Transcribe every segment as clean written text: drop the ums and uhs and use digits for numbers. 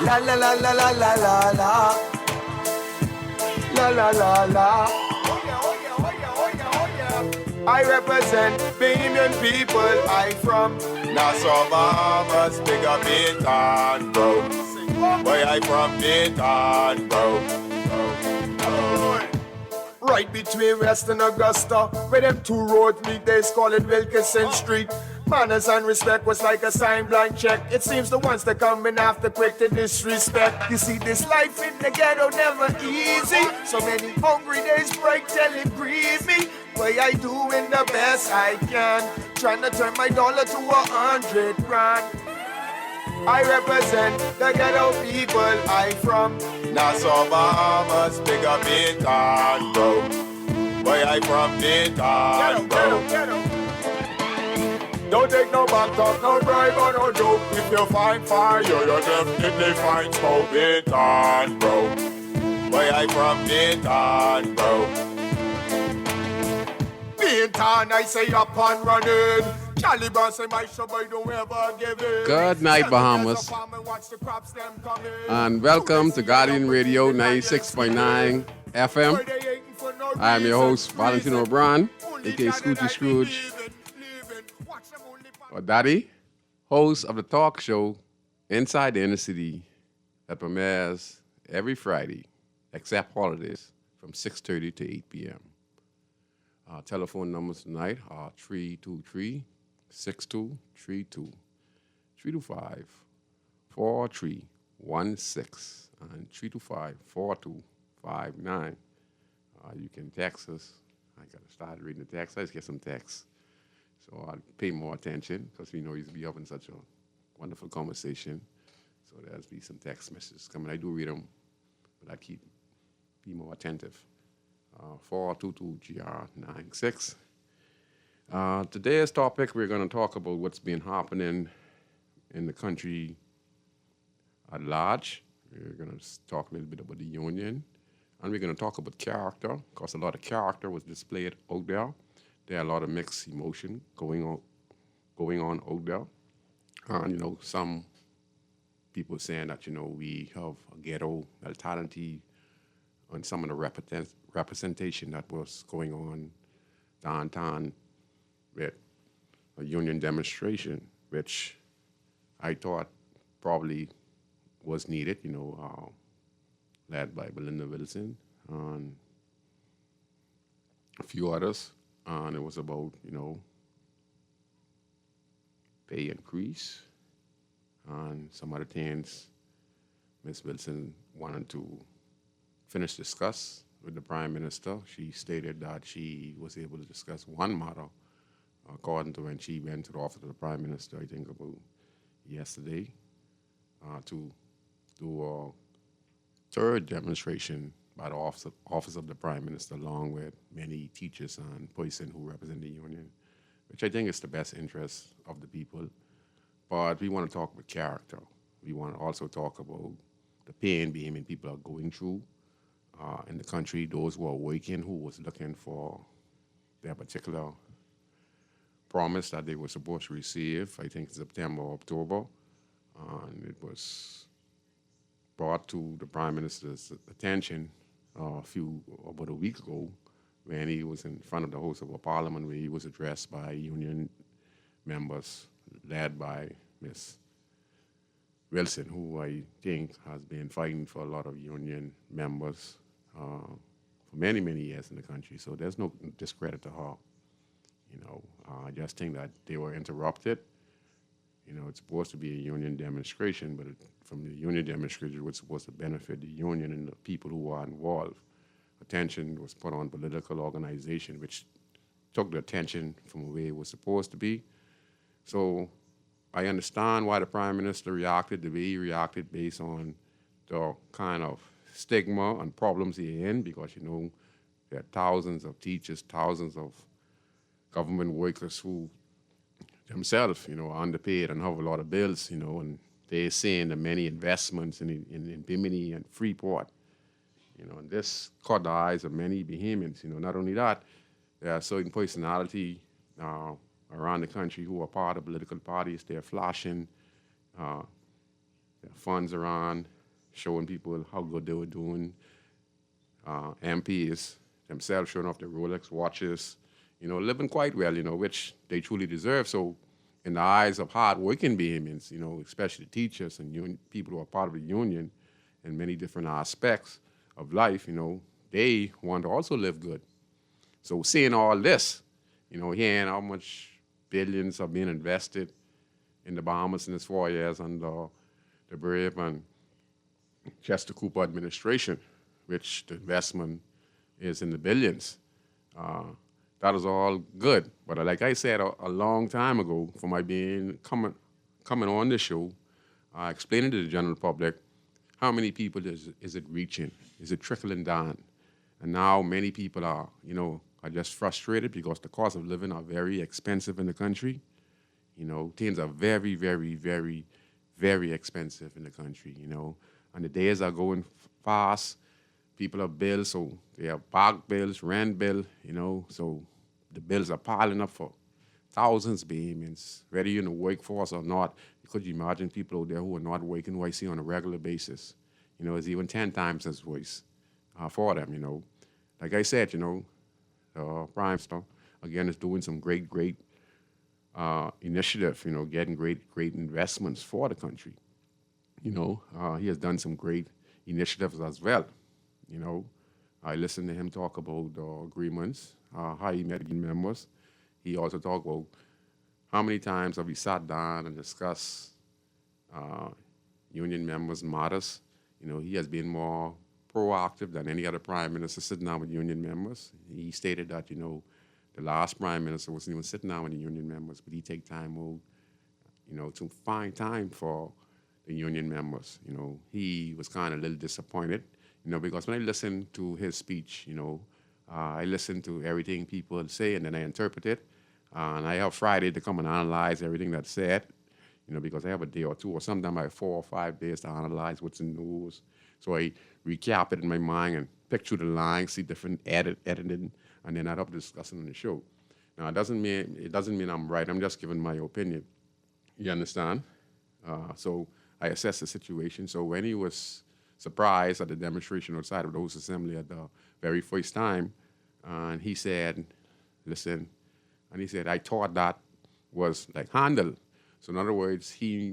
La la la la la la la la. La la la la. Oh yeah, oh yeah, oh yeah, oh yeah, oh yeah. I represent Bahamian people. I from Nassau, Bahamas, big up Baytown, bro. Where I from Baytown, bro. Right between West and Augusta, where them two roads meet, they call it Wilkinson Street. Manners and respect was like a sign blank check. It seems the ones that come in after quick to disrespect. You see, this life in the ghetto never easy. So many hungry days break till it grieve me. Way I doing the best I can, trying to turn my dollar to 100 grand. I represent the ghetto people. I from Nassau, Bahamas, big up Baytown, bro. Where I from Baytown, bro. Don't take no back talk, no bribe or no joke. If you find fire, you definitely find smoke. Baytown, bro. Where I from Baytown, bro. Baytown, I say up and running. Good night, Bahamas, and welcome to Guardian Radio 96.9 FM. I am your host, Valentino, aka Scrooge, or Daddy, host of the talk show Inside the Inner City that premieres every Friday, except holidays, from 6:30 to 8 p.m. Our telephone numbers tonight are 323 6232 325 4316 and 325 4259. You can text us. I got to start reading the text. Let's get some texts. So I'll pay more attention because we know you'll be having such a wonderful conversation. So there'll be some text messages coming. I do read them, but I be more attentive. 422-GR96. Today's topic, we're going to talk about what's been happening in the country at large. We're going to talk a little bit about the union, and we're going to talk about character, because a lot of character was displayed out there. There are a lot of mixed emotion going on out there. And, some people saying that, we have a ghetto mentality on some of the representation that was going on downtown with a union demonstration, which I thought probably was needed, led by Belinda Wilson and a few others. And it was about, pay increase and some other things Ms. Wilson wanted to discuss with the Prime Minister. She stated that she was able to discuss one matter according to when she went to the office of the Prime Minister, I think about yesterday, to do a third demonstration by the office of the Prime Minister, along with many teachers and persons who represent the union, which I think is the best interest of the people. But we want to talk about character. We want to also talk about the pain Bahamian people are going through in the country, those who are working, who was looking for their particular promise that they were supposed to receive, I think September or October. And it was brought to the Prime Minister's attention about a week ago, when he was in front of the House of a Parliament, where he was addressed by union members led by Ms. Wilson, who I think has been fighting for a lot of union members for many, many years in the country. So there's no discredit to her. I just think that they were interrupted. It's supposed to be a union demonstration, but from the union demonstration, it was supposed to benefit the union and the people who are involved. Attention was put on political organization, which took the attention from where it was supposed to be. So I understand why the Prime Minister reacted the way he reacted, based on the kind of stigma and problems he's in, because, there are thousands of teachers, thousands of government workers who themselves, are underpaid and have a lot of bills, and they're seeing the many investments in Bimini and Freeport, and this caught the eyes of many Bahamians. Not only that, there are certain personality around the country who are part of political parties. They're flashing their funds around, showing people how good they were doing. MPs themselves showing off their Rolex watches, living quite well, which they truly deserve. So, in the eyes of hard-working Bahamians, especially teachers and people who are part of the union in many different aspects of life, they want to also live good. So, seeing all this, hearing how much billions are being invested in the Bahamas in this 4 years under the brave and Chester Cooper administration, which the investment is in the billions. That is all good. But like I said a long time ago, for my coming on the show, explaining to the general public how many people is it reaching? Is it trickling down? And now many people are just frustrated because the cost of living are very expensive in the country. Things are very, very, very, very expensive in the country, And the days are going fast. People have bills, so they have park bills, rent bill, so the bills are piling up for thousands of Bahamians, whether you're in the workforce or not. Could you imagine people out there who are not working, who I see on a regular basis? It's even 10 times as worse for them, Like I said, Prime Minister, again, is doing some great initiative, getting great investments for the country. He has done some great initiatives as well. I listened to him talk about agreements, how he met union members. He also talked about how many times have we sat down and discussed union members' matters. He has been more proactive than any other prime minister sitting down with union members. He stated that, the last prime minister wasn't even sitting down with the union members, but he take time out, to find time for the union members. He was kind of a little disappointed, because when I listened to his speech, I listened to everything people say and then I interpret it. And I have Friday to come and analyze everything that's said, because I have a day or two, or sometimes I have 4 or 5 days to analyze what's in the news. So I recap it in my mind and pick through the lines, see different editing, and then I'd up discussing on the show. Now, it doesn't mean I'm right. I'm just giving my opinion. You understand? So I assessed the situation. So when he was surprised at the demonstration outside of the host assembly at the very first time, and he said, listen, and he said, I thought that was like handled. So in other words, he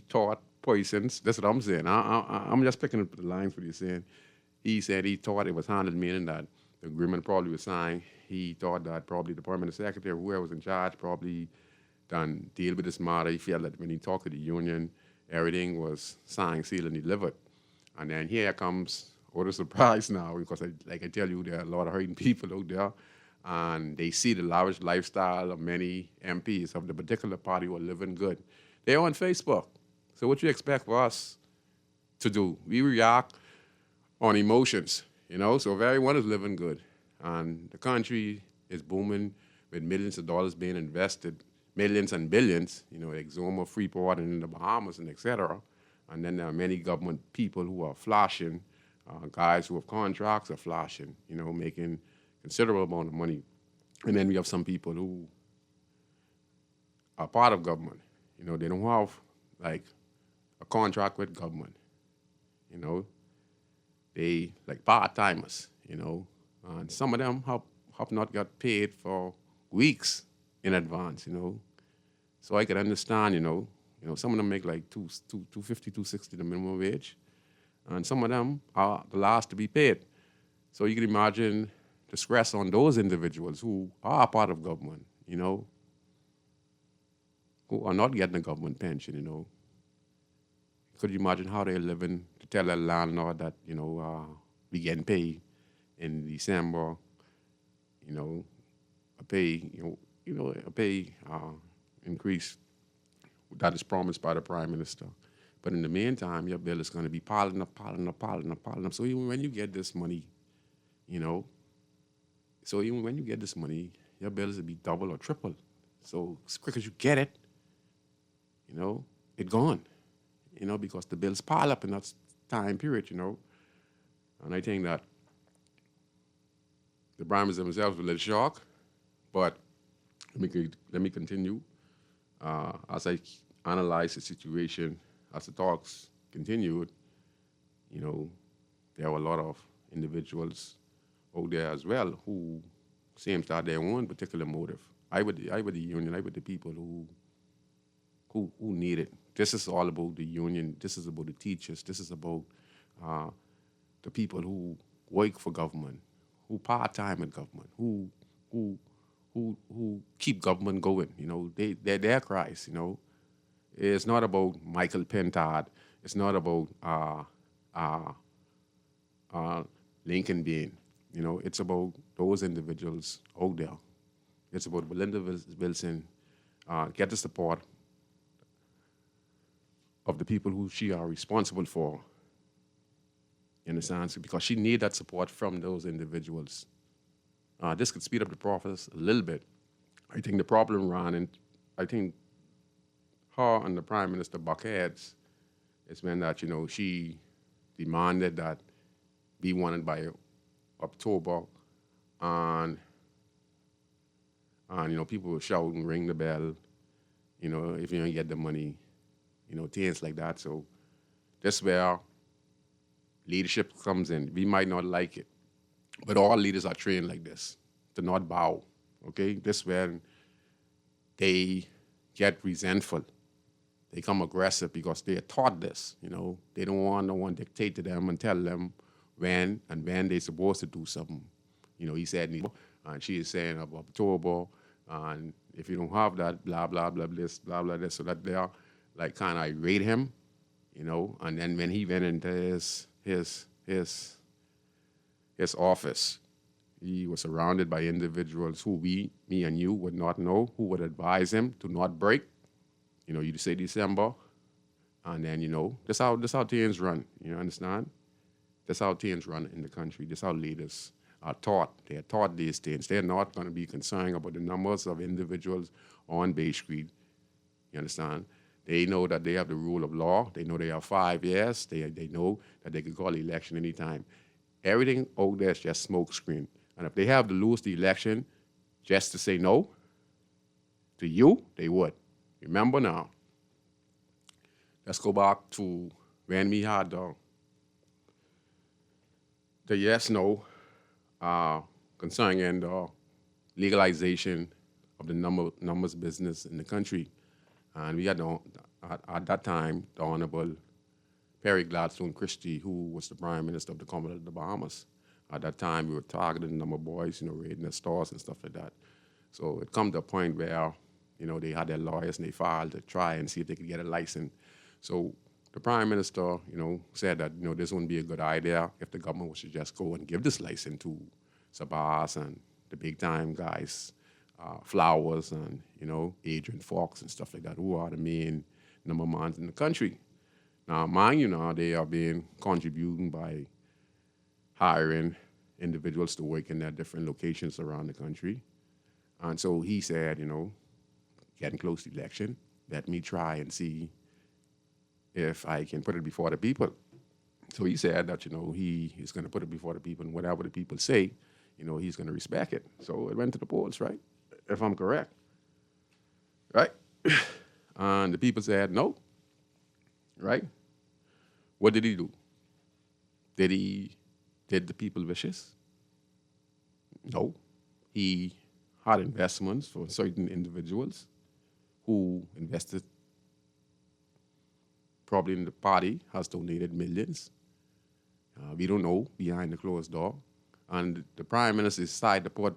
thought poisons. That's what I'm saying. I'm just picking up the lines what he's saying. He said he thought it was handled, meaning that the agreement probably was signed. He thought that probably the permanent secretary, whoever was in charge, probably done deal with this matter. He felt that when he talked to the union, everything was signed, sealed, and delivered. And then here comes what a surprise now, because I tell you, there are a lot of hurting people out there, and they see the lavish lifestyle of many MPs of the particular party who are living good. They're on Facebook. So what you expect for us to do? We react on emotions, So if everyone is living good, and the country is booming with millions of dollars being invested, millions and billions, Exuma, Freeport, and in the Bahamas, and et cetera. And then there are many government people who are flashing, guys who have contracts are flashing, making considerable amount of money. And then we have some people who are part of government. They don't have, like, a contract with government. They, like, part-timers, And some of them have not got paid for weeks in advance, So I can understand, some of them make like $250, $260 the minimum wage, and some of them are the last to be paid. So you can imagine the stress on those individuals who are part of government, who are not getting a government pension, Could you imagine how they're living to tell their landlord that, we getting paid in December, a pay increase that is promised by the Prime Minister. But in the meantime, your bill is going to be piling up. So even when you get this money, your bills will be double or triple. So as quick as you get it, it's gone, because the bills pile up in that time period, And I think that the Prime Minister themselves were a little shocked, but let me continue. As I analyze the situation, as the talks continued, you know, there were a lot of individuals out there as well who seems to have their own particular motive. I with the union, I with the people who need it. This is all about the union. This is about the teachers. This is about uh, the people who work for government, who part-time in government, who who keep government going. You know, they're their cries. You know, it's not about Michael Pentard. It's not about uh, Lincoln Bean. You know, it's about those individuals out there. It's about Belinda Wilson get the support of the people who she are responsible for. You understand? Because she need that support from those individuals. This could speed up the process a little bit. I think the problem ran, and I think her and the Prime Minister buck heads is when that, you know, she demanded that be wanted by October, and you know, people were shouting, ring the bell, you know, if you don't get the money, you know, things like that. So that's where leadership comes in. We might not like it, but all leaders are trained like this, to not bow, okay? This when they get resentful. They become aggressive because they are taught this, you know. They don't want no one to dictate to them and tell them when they're supposed to do something. You know, he said, and she is saying of October, and if you don't have that, blah, blah, blah, this, blah, blah, this, so that they are like kind of irate him, you know. And then when he went into his office, he was surrounded by individuals who me and you would not know, who would advise him to not break. You know, you say December, and then, you know, that's how things run, you understand? That's how things run in the country. That's how leaders are taught. They are taught these things. They're not going to be concerned about the numbers of individuals on Bay Street, you understand? They know that they have the rule of law. They know they have 5 years. They know that they can call the election anytime. Everything out there is just smoke screen. And if they have to lose the election just to say no to you, they would. Remember now, let's go back to when we had the yes-no concerning the legalization of the numbers business in the country. And we had, at that time, the Honorable Perry Gladstone Christie, who was the Prime Minister of the Commonwealth of the Bahamas. At that time, we were targeting a number of boys, you know, raiding the stores and stuff like that. So it come to a point where, you know, they had their lawyers and they filed to try and see if they could get a license. So the Prime Minister, you know, said that, you know, this wouldn't be a good idea if the government was to just go and give this license to Sabas and the big-time guys, Flowers and, you know, Adrian Fox and stuff like that, who are the main number mans in the country. Now, mind you now, they are being contributing by hiring individuals to work in their different locations around the country. And so he said, you know, getting close to the election, let me try and see if I can put it before the people. So he said that, you know, he is going to put it before the people, and whatever the people say, you know, he's going to respect it. So it went to the polls, right? If I'm correct, right? And the people said no, right? What did he do? Did the people wishes? No. He had investments for certain individuals who invested probably in the party, has donated millions. We don't know behind the closed door. And the Prime Minister decided to put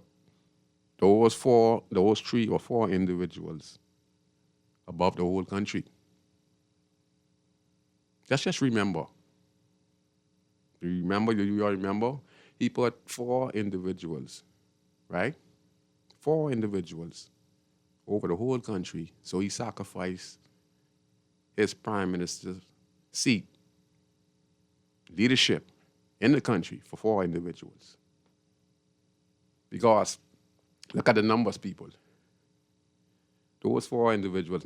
those 3 or 4 individuals above the whole country. Just remember. Do you all remember? He put 4 individuals, right? 4 individuals over the whole country. So he sacrificed his Prime Minister's seat, leadership in the country for 4 individuals. Because look at the numbers, people. Those 4 individuals,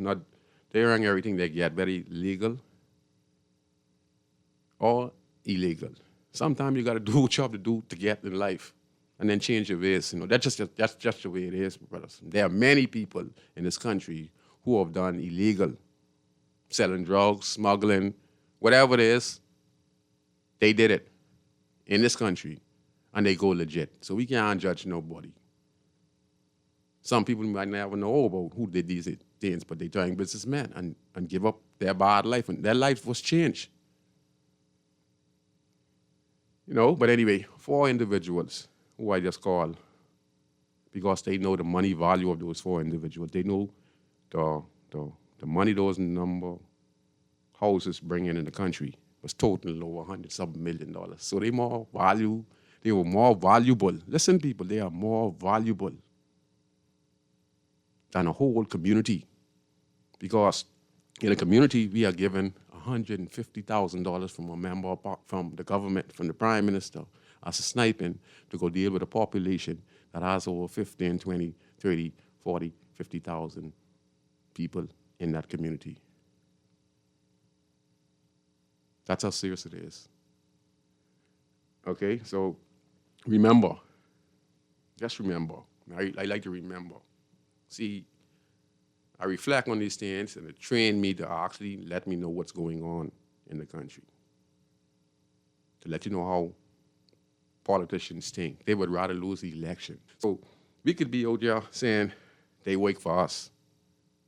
they're earning everything they get, very legal or illegal. Sometimes you got to do what you have to do to get in life and then change your ways. You know, that's just the way it is, brothers. There are many people in this country who have done illegal selling drugs, smuggling, whatever it is, they did it in this country, and they go legit. So we can't judge nobody. Some people might never know about who did these things, but they turn businessmen and give up their bad life, and their life was changed. But anyway, 4 individuals who I just called, because they know the money value of those 4 individuals. They know the money those number houses bring in the country was total over $100-something million. So they were more valuable. Listen, people, they are more valuable than a whole community. Because in a community, we are given $150,000 from a member, from the government, from the prime minister, as a sniping to go deal with a population that has over 15, 20, 30, 40, 50,000 people in that community. That's how serious it is. Okay, so remember, just remember. I like to remember. See, I reflect on these things, and it trained me to actually let me know what's going on in the country. To let you know how politicians think. They would rather lose the election. So we could be out there saying they work for us.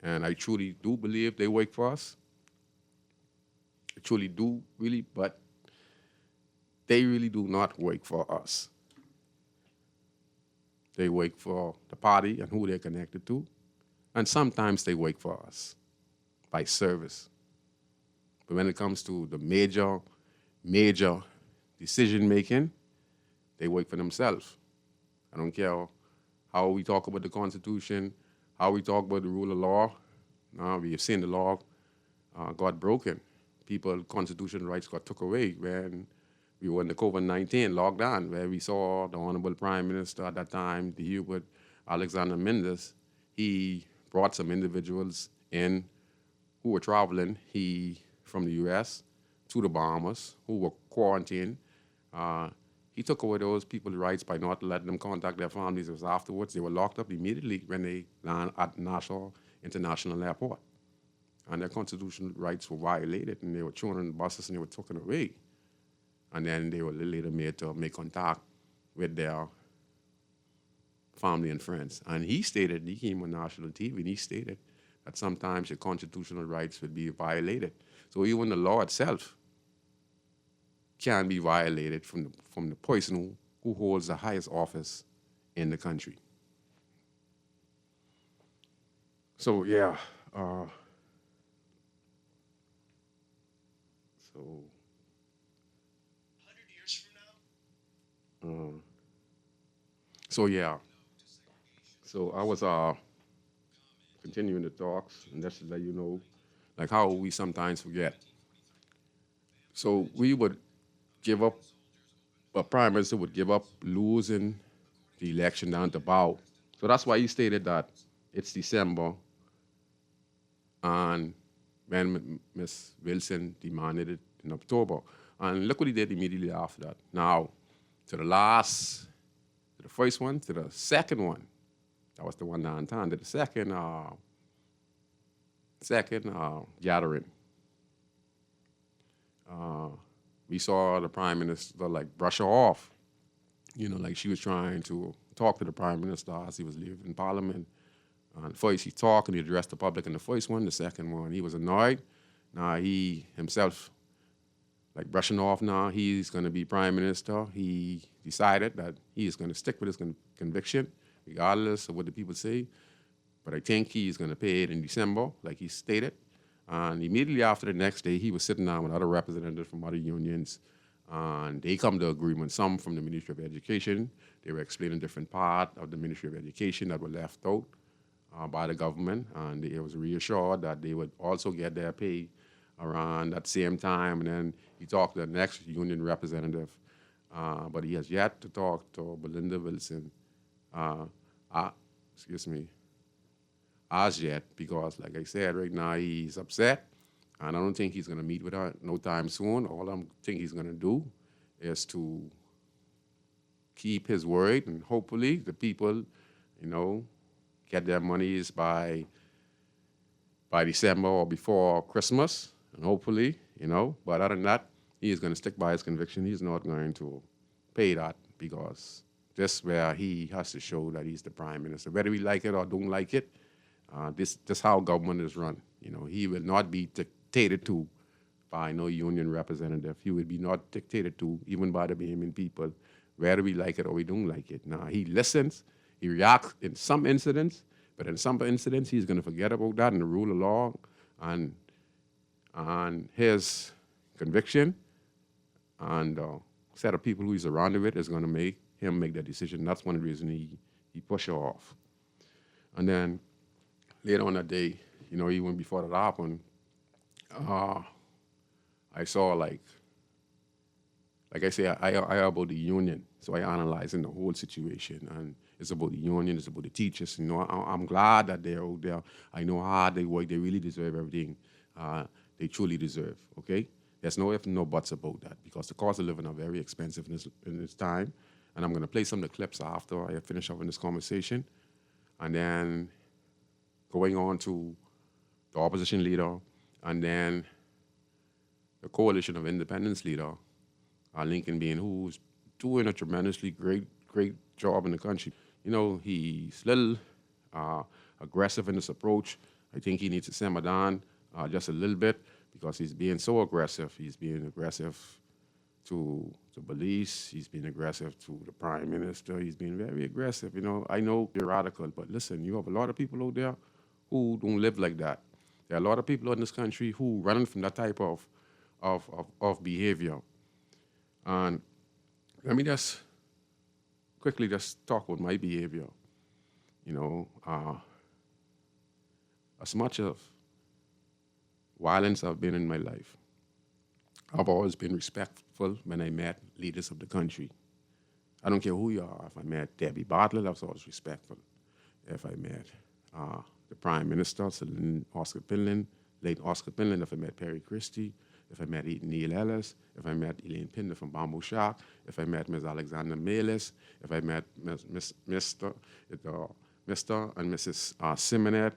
And I truly do believe they work for us. I truly do, really, but they really do not work for us. They work for the party and who they're connected to. And sometimes they work for us by service. But when it comes to the major decision-making, they work for themselves. I don't care how we talk about the Constitution, how we talk about the rule of law. We have seen the law got broken. Constitutional rights got took away when we were in the COVID-19 lockdown, where we saw the Honorable Prime Minister at that time, the Hubert Alexander Mendes. He brought some individuals in who were traveling from the U.S. to the Bahamas, who were quarantined. He took away those people's rights by not letting them contact their families. It was afterwards. They were locked up immediately when they landed at Nassau International Airport. And their constitutional rights were violated, and they were thrown on the buses and they were taken away. And then they were later made to make contact with their family and friends. And he came on national TV, and he stated that sometimes your constitutional rights would be violated. So even the law itself can be violated from the person who holds the highest office in the country. So, yeah. So 100 years from now? So, yeah. So I was continuing the talks, and just to let you know, like how we sometimes forget. So we would give up, a prime minister would give up losing the election down to Bow. So that's why he stated that it's December, and when Ms. Wilson demanded it in October. And look what he did immediately after that. Now, to the first one, to the second one, that was the one downtown, to the second gathering. We saw the prime minister brush her off, like she was trying to talk to the prime minister as he was leaving Parliament. First he talked and he addressed the public in the first one. The second one, he was annoyed. Now he himself, brushing off now, he's going to be prime minister. He decided that he is going to stick with his conviction, regardless of what the people say. But I think he's going to pay it in December, like he stated. And immediately after, the next day, he was sitting down with other representatives from other unions, and they come to agreement, some from the Ministry of Education. They were explaining different part of the Ministry of Education that were left out by the government, and it was reassured that they would also get their pay around that same time. And then he talked to the next union representative, but he has yet to talk to Belinda Wilson, as yet, because like I said, right now he's upset, and I don't think he's going to meet with her no time soon. All I think he's going to do is to keep his word, and hopefully the people, get their monies by by December or before Christmas, and hopefully, But other than that, he is going to stick by his conviction. He's not going to pay that because this where he has to show that he's the prime minister. Whether we like it or don't like it, this how government is run. He will not be dictated to by no union representative. He will be not dictated to even by the Bahamian people, whether we like it or we don't like it. Now, he listens, he reacts in some incidents, but in some incidents, he's going to forget about that and the rule of law and his conviction and set of people who he's surrounded with is going to make him make that decision. That's one reason he pushed her off. And then later on that day, even before that happened, I saw like I say, I about the union. So I analyzing the whole situation, and it's about the union, it's about the teachers. I'm glad that they're out there. I know how hard they work. They really deserve everything they truly deserve, okay? There's no ifs, no buts about that because the cost of living are very expensive in this time. And I'm going to play some of the clips after I finish up in this conversation. And then going on to the opposition leader, and then the coalition of independence leader, Lincoln Bean, who's doing a tremendously great job in the country. He's a little aggressive in his approach. I think he needs to simmer down just a little bit because he's being so aggressive. He's being aggressive to police. He's being aggressive to the prime minister. He's being very aggressive. I know you're radical, but listen, you have a lot of people out there who don't live like that. There are a lot of people in this country who running from that type of behavior. And let me just quickly just talk about my behavior. As much of violence I've been in my life, I've always been respectful when I met leaders of the country. I don't care who you are. If I met Debbie Bartlett, I was always respectful. If I met the Prime Minister, Oscar Pinland, late Oscar Pinland, if I met Perry Christie, if I met Neil Ellis, if I met Elaine Pinder from Bamboo Shack, if I met Ms. Alexander Melis, if I met Mr. and Mrs. Simonet,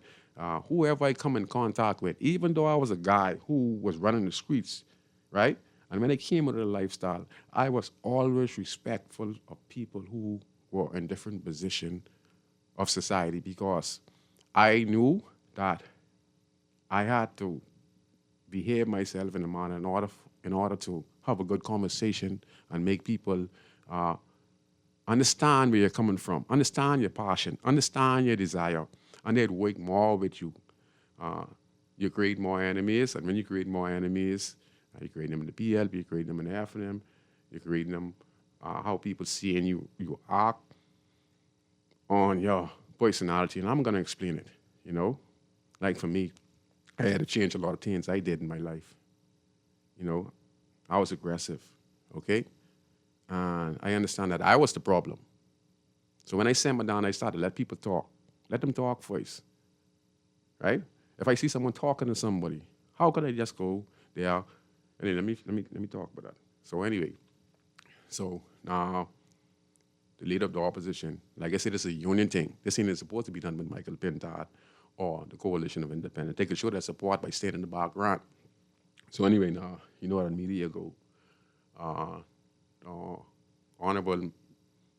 whoever I come in contact with, even though I was a guy who was running the streets, right? And when I came into the lifestyle, I was always respectful of people who were in different positions of society because I knew that I had to behave myself in a manner in order to have a good conversation and make people understand where you're coming from, understand your passion, understand your desire, and they'd work more with you. You create more enemies, and when you create more enemies, you create them in the PLP, you create them in the FNM, you create them how people see and you act on your personality, and I'm going to explain it, Like for me, I had to change a lot of things I did in my life. I was aggressive, okay? And I understand that I was the problem. So when I simmered down, I started to let people talk. Let them talk first, right? If I see someone talking to somebody, how could I just go there and then let me talk about that? So anyway, now the leader of the opposition, like I said, it's a union thing. This thing is supposed to be done with Michael Pintard or the Coalition of Independents. They could show their support by staying in the background. So anyway, now, what a media ago, Honorable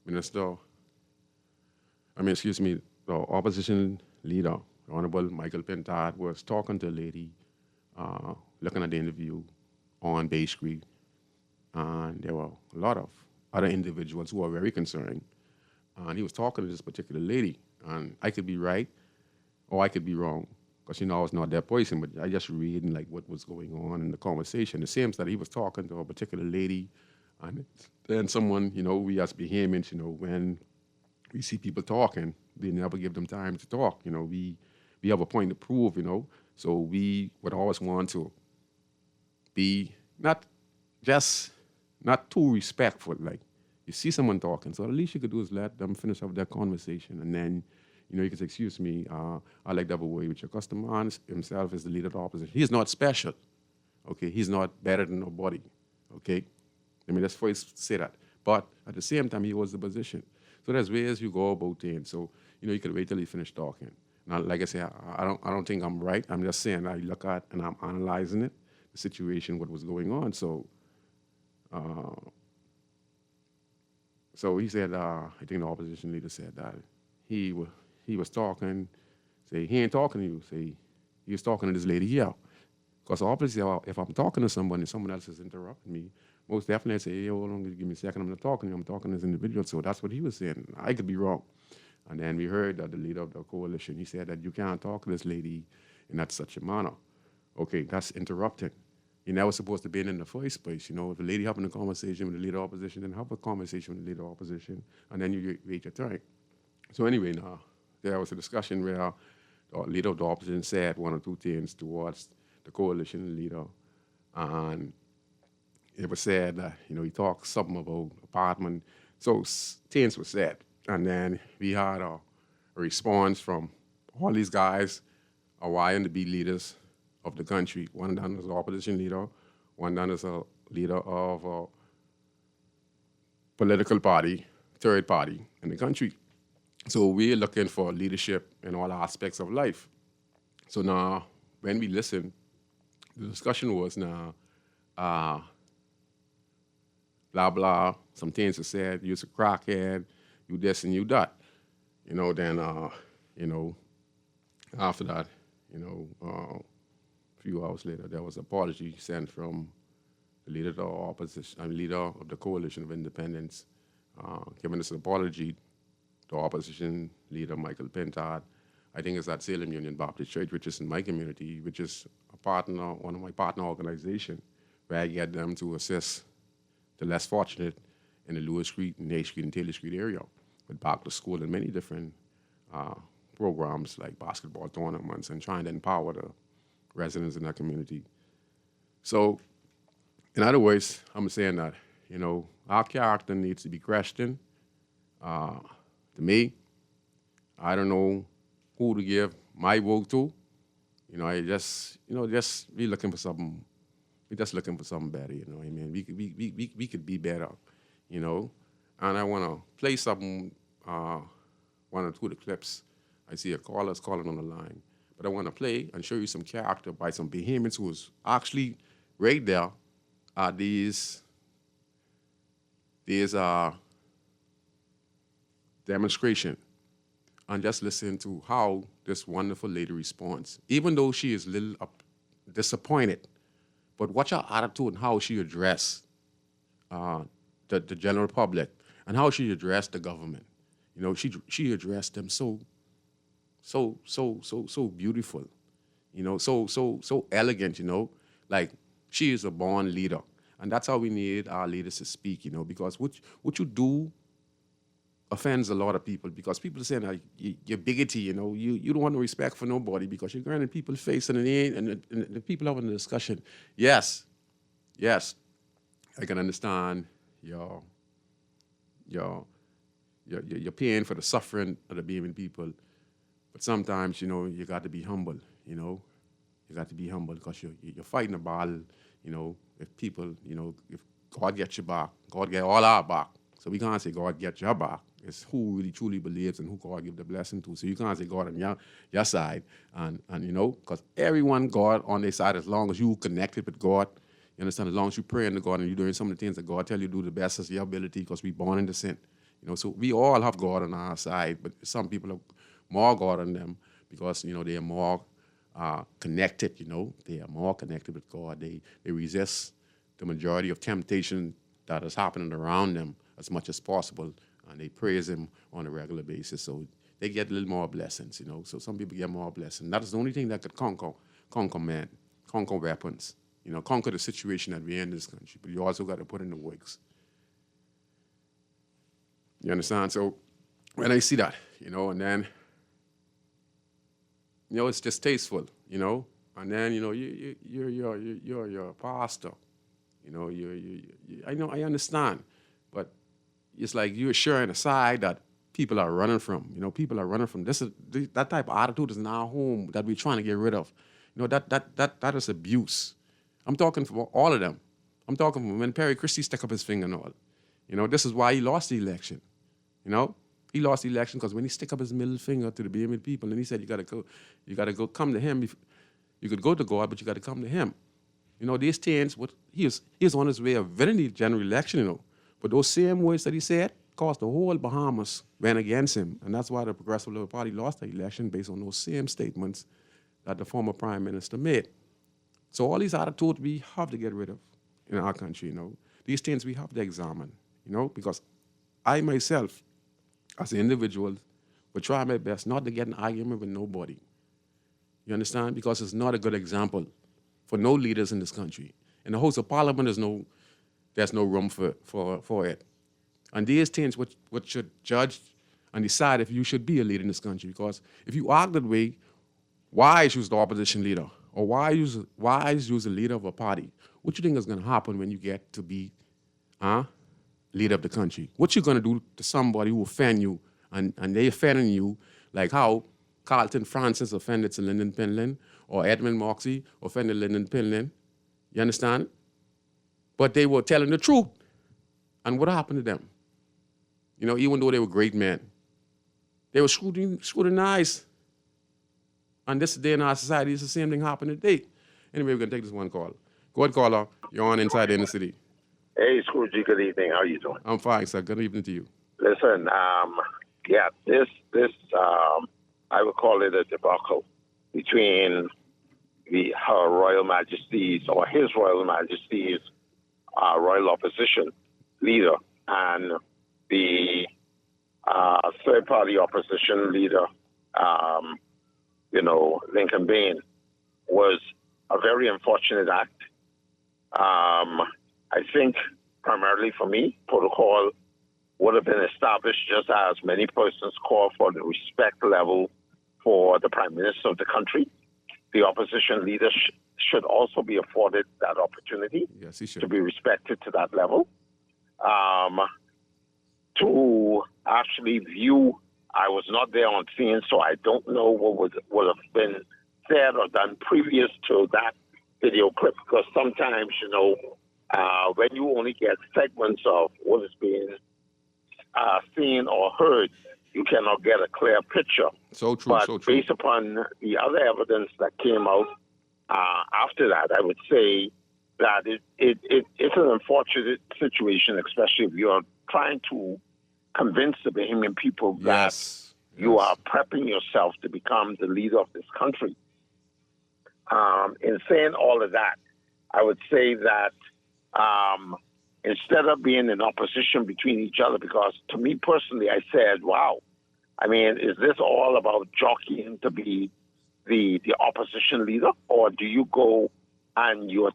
Minister, the opposition leader, Honorable Michael Pintard, was talking to a lady, looking at the interview on Bay Street, and there were a lot of other individuals who were very concerned. And he was talking to this particular lady, and I could be right, or I could be wrong, because I was not that person, but I just reading like what was going on in the conversation. It seems that he was talking to a particular lady, and then someone, we as Bahamians, when we see people talking, we never give them time to talk. We have a point to prove, so we would always want to be not too respectful. Like, you see someone talking, so the least you could do is let them finish up their conversation, and then you can say, excuse me, I'd like to have a word with your customer. Himself is the leader of the opposition. He's not special, okay? He's not better than nobody, okay? Let me just first say that. But at the same time, he was the position. So there's ways you go about things. So, you could wait till he finished talking. Now, like I say, I don't think I'm right. I'm just saying I look at and I'm analyzing it, the situation, what was going on. So he said, I think the opposition leader said that he wa he was talking, say he ain't talking to you, say he was talking to this lady here. Because obviously, if I'm talking to someone and someone else is interrupting me, most definitely I say, hey, hold on, give me a second, I'm not talking to you, I'm talking to this individual. So that's what he was saying. I could be wrong. And then we heard that the leader of the coalition, he said that you can't talk to this lady in that such a manner. Okay, that's interrupting. You're never supposed to be in the first place. You know, if the lady having a conversation with the leader of opposition, then have a conversation with the leader of opposition, and then you wait your turn. So anyway, now, there was a discussion where the leader of the opposition said one or two things towards the coalition leader, and it was said that, you know, he talked something about apartment. So things were said, and then we had a response from all these guys are vying to be leaders of the country. One done as an opposition leader, one done as a leader of a political party, third party in the country. So we're looking for leadership in all aspects of life. So now, when we listen, the discussion was now, blah, blah, some things were said, you're a crackhead, you this and you that. You know, then, you know, after that, you know, a few hours later, there was an apology sent from the leader of the opposition, leader of the Coalition of Independence, giving us an apology. The opposition leader, Michael Pintard, I think it's at Salem Union Baptist Church, which is in my community, which is a partner, one of my partner organizations, where I get them to assist the less fortunate in the Lewis Street, and Nay Street, and Taylor Street area, with back to school and many different programs like basketball tournaments and trying to empower the residents in that community. So, in other words, I'm saying that, you know, our character needs to be questioned. To me, I don't know who to give my vote to. You know, I just, you know, just be looking for something. We're just looking for something better, you know what I mean? We could be better, you know? And I want to play something, one or two of the clips. I see a caller's calling on the line. But I want to play and show you some character by some behemoths who was actually right there at these demonstration, and just listen to how this wonderful lady responds. Even though she is a little disappointed, but watch her attitude and how she addressed the general public and how she addressed the government. You know, she addressed them so beautiful, you know, so elegant, you know, like she is a born leader. And that's how we need our leaders to speak, you know, because what you do offends a lot of people, because people are saying that you're bigoted, you know, you don't want no respect for nobody because you're going in people's face and the people having a discussion. Yes, I can understand your pain for the suffering of the Berean people, but sometimes, you know, you got to be humble, you know. You got to be humble because you're fighting a battle, you know, if people, you know, if God gets your back, God get all our back. So we can't say God gets your back. It's who really truly believes and who God give the blessing to. So you can't say God on your side. And you know, because everyone God on their side, as long as you connected with God, you understand, as long as you praying to God and you're doing some of the things that God tell you to do the best of your ability, because we born in the sin. You know, so we all have God on our side, but some people have more God on them because, you know, they are more connected, you know. They are more connected with God. They resist the majority of temptation that is happening around them as much as possible, and they praise Him on a regular basis. So they get a little more blessings, you know. So some people get more blessings. That is the only thing that could conquer man, conquer weapons, you know, conquer the situation that we're in this country. But you also got to put in the works. You understand? So when I see that, you know, and then, you know, it's just tasteful, you know, and then, you know, you're a pastor, you know, I understand, but it's like you're sharing a side that people are running from. You know, people are running from. That type of attitude is in our home that we're trying to get rid of. You know, that is abuse. I'm talking for all of them. I'm talking from when Perry Christie stuck up his finger and all. You know, this is why he lost the election. You know, He lost the election because when he stick up his middle finger to the BMA people and he said, you gotta go come to him. You could go to God, but you gotta come to him. You know, these things, he was on his way of winning the general election, you know. But those same words that he said caused the whole Bahamas went against him. And that's why the Progressive Liberal Party lost the election based on those same statements that the former prime minister made. So all these attitudes we have to get rid of in our country, you know. These things we have to examine, you know, because I myself, as an individual, will try my best not to get in an argument with nobody. You understand? Because it's not a good example for no leaders in this country. In the House of Parliament, there's no room for it. And these things what should judge and decide if you should be a leader in this country. Because if you act that way, why is you the opposition leader? Or why is you the leader of a party? What you think is going to happen when you get to be leader of the country? What you going to do to somebody who offend you and they offending you, like how Carlton Francis offended to Lyndon Pinlin, or Edmund Moxie offended Lyndon Pinlin? You understand? But they were telling the truth. And what happened to them? You know, even though they were great men, they were scrutinized. And this day in our society, it's the same thing happened today. Anyway, we're going to take this one call. Go ahead, caller. You're on Inside the Inner City. Hey, Scrooge, good evening. How are you doing? I'm fine, sir. Good evening to you. Listen, this I would call it a debacle between her Royal Majesty's or His Royal Majesty's Royal Opposition leader and the third-party opposition leader, Lincoln Bain, was a very unfortunate act. I think primarily for me, protocol would have been established just as many persons call for the respect level for the Prime Minister of the country. The opposition leader should also be afforded that opportunity to be respected to that level. To actually view, I was not there on scene, so I don't know what would have been said or done previous to that video clip, because sometimes, when you only get segments of what is being seen or heard, you cannot get a clear picture. So true, but so true. Based upon the other evidence that came out after that, I would say that it's an unfortunate situation, especially if you're trying to convince the Bahamian people that you are prepping yourself to become the leader of this country. In saying all of that, I would say that instead of being in opposition between each other, because to me personally, I said, wow, I mean, is this all about jockeying to be the opposition leader, or do you go and you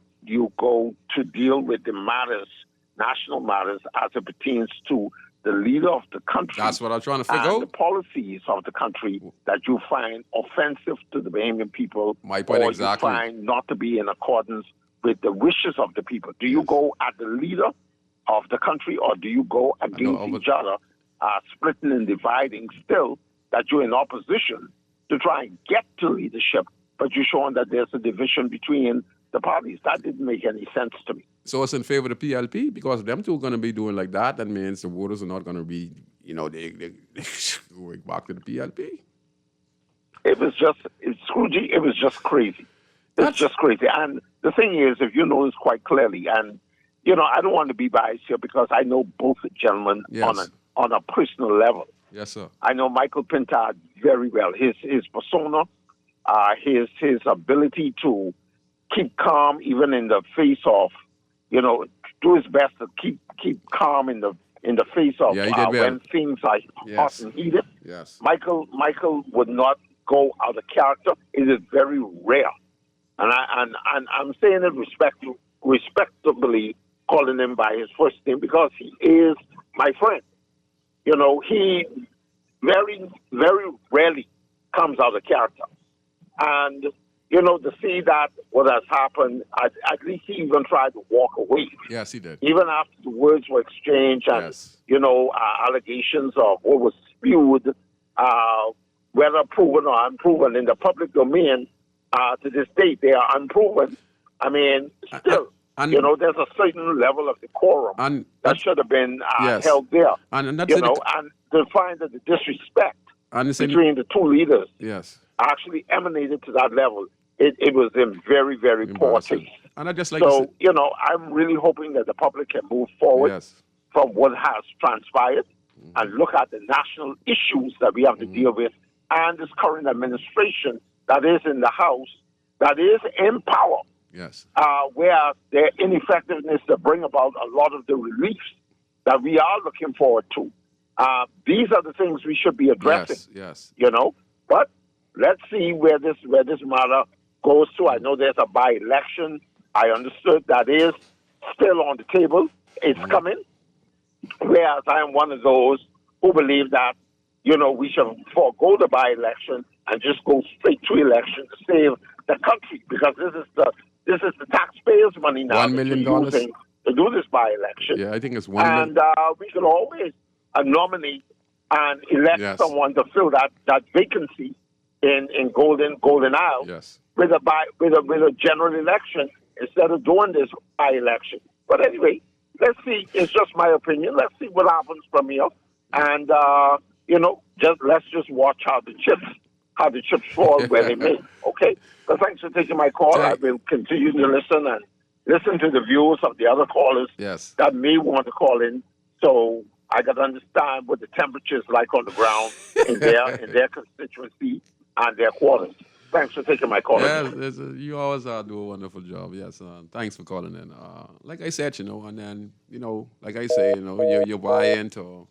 go to deal with the matters, national matters, as it pertains to the leader of the country? That's what I'm trying to figure and out. The policies of the country that you find offensive to the Bahamian people, My point or exactly. you find not to be in accordance with the wishes of the people. Do you go at the leader of the country, or do you go against each other, splitting and dividing still, that you're in opposition to try and get to leadership, but you're showing that there's a division between the parties? That didn't make any sense to me. So it's in favor of the PLP? Because them two are going to be doing like that, that means the voters are not going to be, they going back to the PLP. It was just crazy. It's just crazy. And the thing is, if you notice quite clearly, and, I don't want to be biased here because I know both gentlemen on a personal level. Yes, sir. I know Michael Pintard very well. His persona, his ability to keep calm even in the face of, do his best to keep calm in the face of when things are hot and heated. Yes. Michael would not go out of character. It is very rare, and I'm saying it respectably, calling him by his first name, because he is my friend. He very, very rarely comes out of character. And, to see that what has happened, at least he even tried to walk away. Yes, he did. Even after the words were exchanged and, allegations of what was spewed, whether proven or unproven in the public domain, to this date, they are unproven. I mean, still, And there's a certain level of decorum and that should have been yes, held there. and that's it. And to find that the disrespect And it's between the two leaders yes, actually emanated to that level, it was in very, very poor taste. And I just like to So, say, I'm really hoping that the public can move forward yes, from what has transpired and look at the national issues that we have to deal with and this current administration that is in the House, that is in power, yes, where their ineffectiveness to bring about a lot of the reliefs that we are looking forward to. These are the things we should be addressing, yes, But let's see where this matter goes to. I know there's a by-election. I understood that is still on the table. It's coming. Whereas I am one of those who believe that, we should forego the by-election and just go straight to election to save the country, because this is the taxpayers' money now $1 million that you're using to do this by-election. Yeah, I think it's $1 million. And we can always nominate and elect someone to fill that vacancy in Golden Isle with a general election instead of doing this by-election. But anyway, let's see. It's just my opinion. Let's see what happens from here, and let's just watch how the chips fall where they may. Okay. So thanks for taking my call. I will continue to listen to the views of the other callers that may want to call in. So I got to understand what the temperature is like on the ground in their constituency and their quarters. Thanks for taking my call. Yes, you always do a wonderful job. Yes, thanks for calling in. Like I said, and then, like I say, you buy into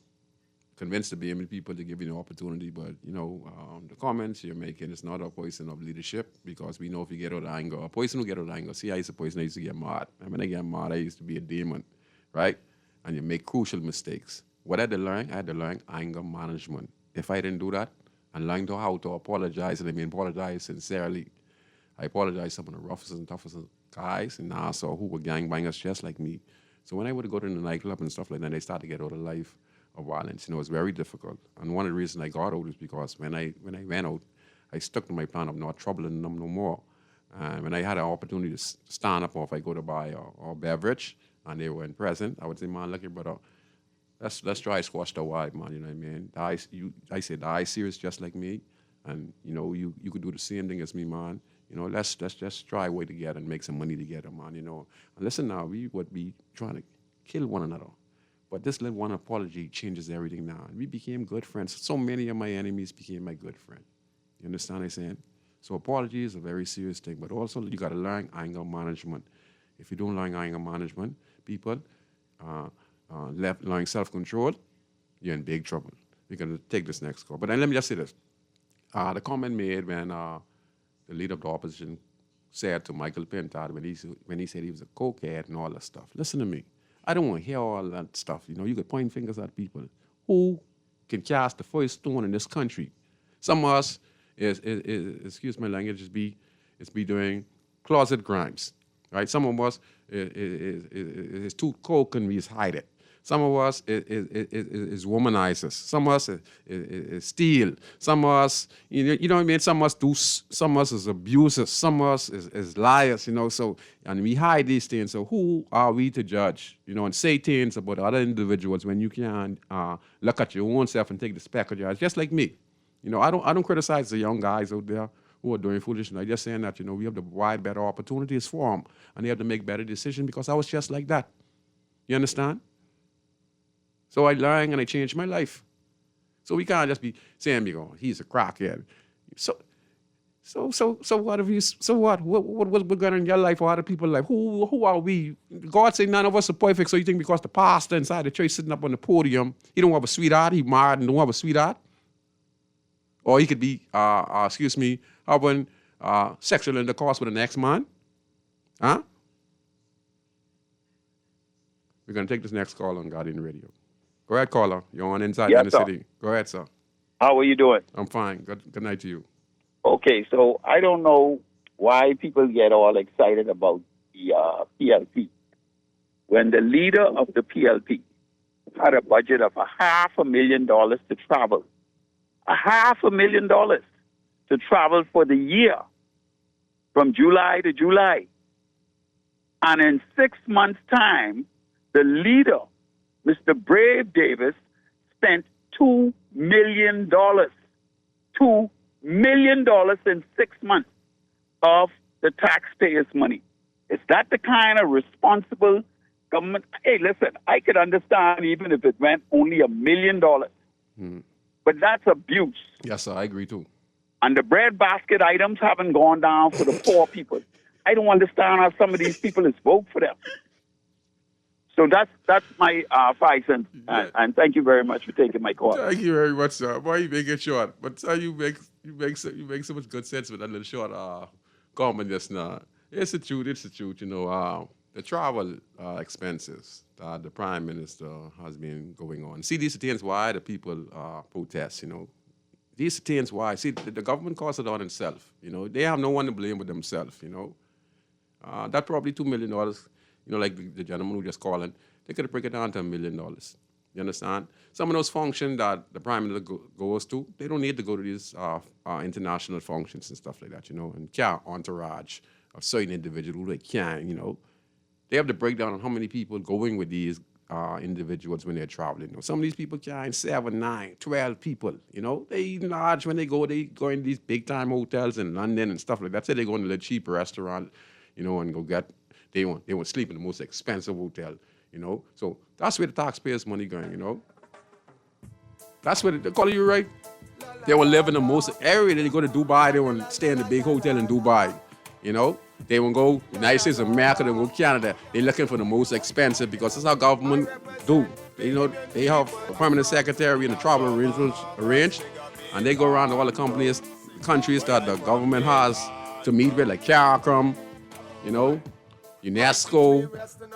convince the BME people to give you an opportunity, but, the comments you're making is not a person of leadership, because we know if you get out of anger, a person who get out of anger, see, I used to person I used to get mad. And when I get mad, I used to be a demon, right? And you make crucial mistakes. What I had to learn? I had to learn anger management. If I didn't do that, and learn how to apologize, and I mean apologize sincerely. I apologize to some of the roughest and toughest guys in Nassau who were gangbangers just like me. So when I would go to the nightclub and stuff like that, they started to get out of life of violence. It was very difficult. And one of the reasons I got out is because when I went out, I stuck to my plan of not troubling them no more. And when I had an opportunity to stand up, or if I go to buy a beverage and they were in present, I would say, man, look here, brother, let's try squash the vibe, man. You know what I mean? I said, the eye serious just like me, and you could do the same thing as me, man. Let's just try a way together and make some money together, man. And listen, now we would be trying to kill one another, but this little one apology changes everything now. And we became good friends. So many of my enemies became my good friend. You understand what I'm saying? So apology is a very serious thing, but also you got to learn anger management. If you don't learn anger management, people. Learning self-control, you're in big trouble. We're going to take this next call. But then let me just say this. The comment made when the leader of the opposition said to Michael Pintard when he said he was a cokehead and all that stuff. Listen to me. I don't want to hear all that stuff. You could point fingers at people. Who can cast the first stone in this country? Some of us is excuse my language, is be doing closet crimes. Right? Some of us is too coke and we just hide it. Some of us is womanizers. Some of us is steal. Some of us, you know what I mean? Some of us is abusers. Some of us is liars, So, and we hide these things. So who are we to judge, and say things about other individuals when you can look at your own self and take the speck of your eyes, just like me. I don't criticize the young guys out there who are doing foolishness. I'm just saying that, we have to provide better opportunities for them, and they have to make better decisions, because I was just like that. You understand? So I learned and I changed my life. So we can't just be saying, he's a crackhead. So what have you? So what? What's going on in your life or other people's life? Who are we? God said none of us are perfect. So you think because the pastor inside the church sitting up on the podium, he don't have a sweetheart, he married and don't have a sweetheart? Or he could be, having sexual intercourse with the next man? Huh? We're going to take this next call on Guardian Radio. Go ahead, caller. You're on Inside the City. Go ahead, sir. How are you doing? I'm fine. Good night to you. Okay, so I don't know why people get all excited about the PLP. When the leader of the PLP had a budget of $500,000 to travel, $500,000 to travel for the year from July to July. And in 6 months' time, the leader, Mr. Brave Davis, spent $2 million. $2 million in 6 months of the taxpayers' money. Is that the kind of responsible government? Hey, listen, I could understand even if it went only $1 million. But that's abuse. Yes, sir, I agree too. And the breadbasket items haven't gone down for the poor people. I don't understand how some of these people is vote for them. So that's my 5 cents. And thank you very much for taking my call. Thank you very much, sir. Boy, you make it short, but you make so much good sense with that little short comment just now. It's the truth. You know, the travel expenses that the Prime Minister has been going on. See, these are things why the people protest, you know. These are things why. See, the government costs it on itself, you know. They have no one to blame but themselves, you know. That probably $2 million, you know, like the gentleman who just called in, they could break it down to $1 million. You understand? Some of those functions that the Prime Minister goes to, they don't need to go to these international functions and stuff like that, you know, and can't entourage of certain individuals who they can't, you know. They have to break down on how many people going with these individuals when they're traveling. You know, some of these people carrying 7, 9, 12 people, you know. They eat large when they go in these big-time hotels in London and stuff like that. Say they go into the cheap restaurant, you know, and go get, they want to sleep in the most expensive hotel, you know. So that's where the taxpayers' money going, you know. That's where they call you right. They will live in the most area. They go to Dubai, they want to stay in the big hotel in Dubai, you know. They will go United States of America, they will go Canada. They're looking for the most expensive because that's how government do. You know, they have a permanent secretary and the travel arranged, and they go around to all the countries that the government has to meet with, like CARICOM, you know, UNESCO,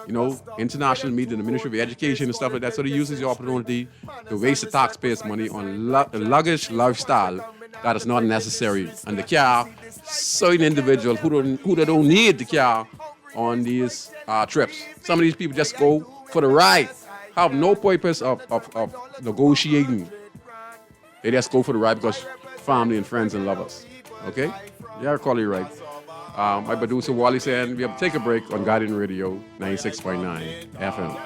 you know, international meeting, the Ministry of Education and stuff like that. So they use the opportunity to waste the taxpayers' money on luggage lifestyle that is not necessary. And the car, certain individuals who they don't need the car on these trips. Some of these people just go for the ride, have no purpose of negotiating. They just go for the ride because family and friends and lovers. Okay? Yeah, I'll call you right. My producer Wally saying we have to take a break on Guardian Radio 96.9 FM.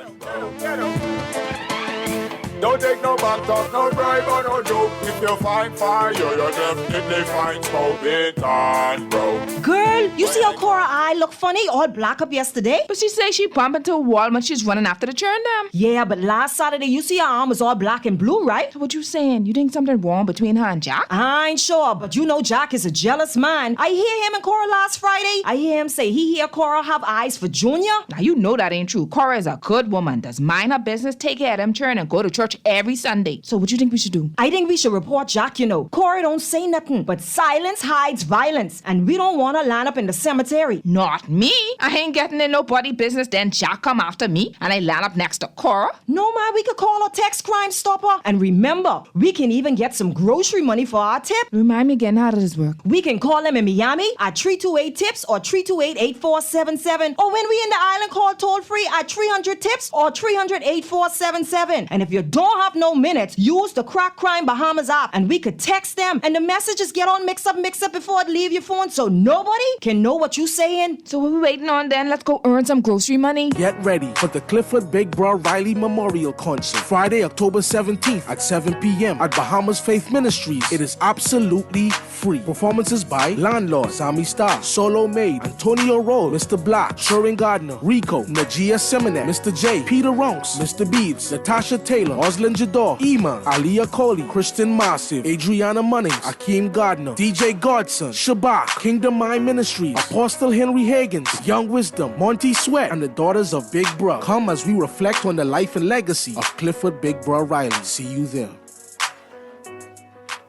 Don't take no back talk, no bribe or no joke. If you find fire, you'll definitely find smoke. It on, bro. Girl, you see how Cora eye look funny, all black up yesterday? But she says she bumped into a wall when she's running after the churn dam. Yeah, but last Saturday, you see her arm was all black and blue, right? So what you saying? You think something wrong between her and Jack? I ain't sure, but you know Jack is a jealous man. I hear him and Cora last Friday. I hear him say he hear Cora have eyes for Junior. Now you know that ain't true. Cora is a good woman, does mind her business, take care of them churn, and go to church every Sunday. So what you think we should do? I think we should report Jack, you know. Cora don't say nothing, but silence hides violence, and we don't want to line up in the cemetery. Not me. I ain't getting in nobody business, then Jack come after me, and I land up next to Cora. No, man, we could call a text Crime Stopper. And remember, we can even get some grocery money for our tip. Remind me again, how does this work? We can call them in Miami at 328-TIPS or 328-8477. Or when we in the island, call toll-free at 300-TIPS or 300-8477. And if you don't have no minutes, use the Crack Crime Bahamas app and we could text them and the messages get on mix up before it leave your phone so nobody can know what you saying. So what we waiting on then? Let's go earn some grocery money. Get ready for the Clifford Big Bro Riley Memorial Concert, Friday, October 17th at 7 p.m. at Bahamas Faith Ministries. It is absolutely free. Performances by Landlord, Sammy Star, Solo Maid, Antonio Roll, Mr. Black, Sherwin Gardner, Rico, Najia Seminet, Mr. J, Peter Ronks, Mr. Beebs, Natasha Taylor, Oslin Jador, Iman, Aliyah Coley, Kristen Massive, Adriana Munnings, Akeem Gardner, DJ Godson, Shabak, Kingdom Mind Ministries, Apostle Henry Higgins, Young Wisdom, Monty Sweat, and the Daughters of Big Bro. Come as we reflect on the life and legacy of Clifford Big Bro Riley. See you there.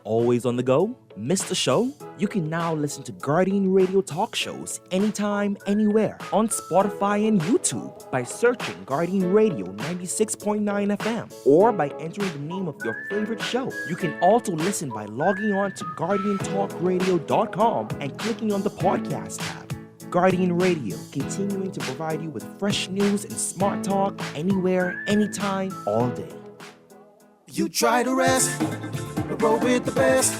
Always on the go? Missed the show? You can now listen to Guardian Radio talk shows anytime, anywhere on Spotify and YouTube by searching Guardian Radio 96.9 FM or by entering the name of your favorite show. You can also listen by logging on to GuardianTalkRadio.com and clicking on the podcast tab. Guardian Radio, continuing to provide you with fresh news and smart talk anywhere, anytime, all day. You try to rest, but roll with the best.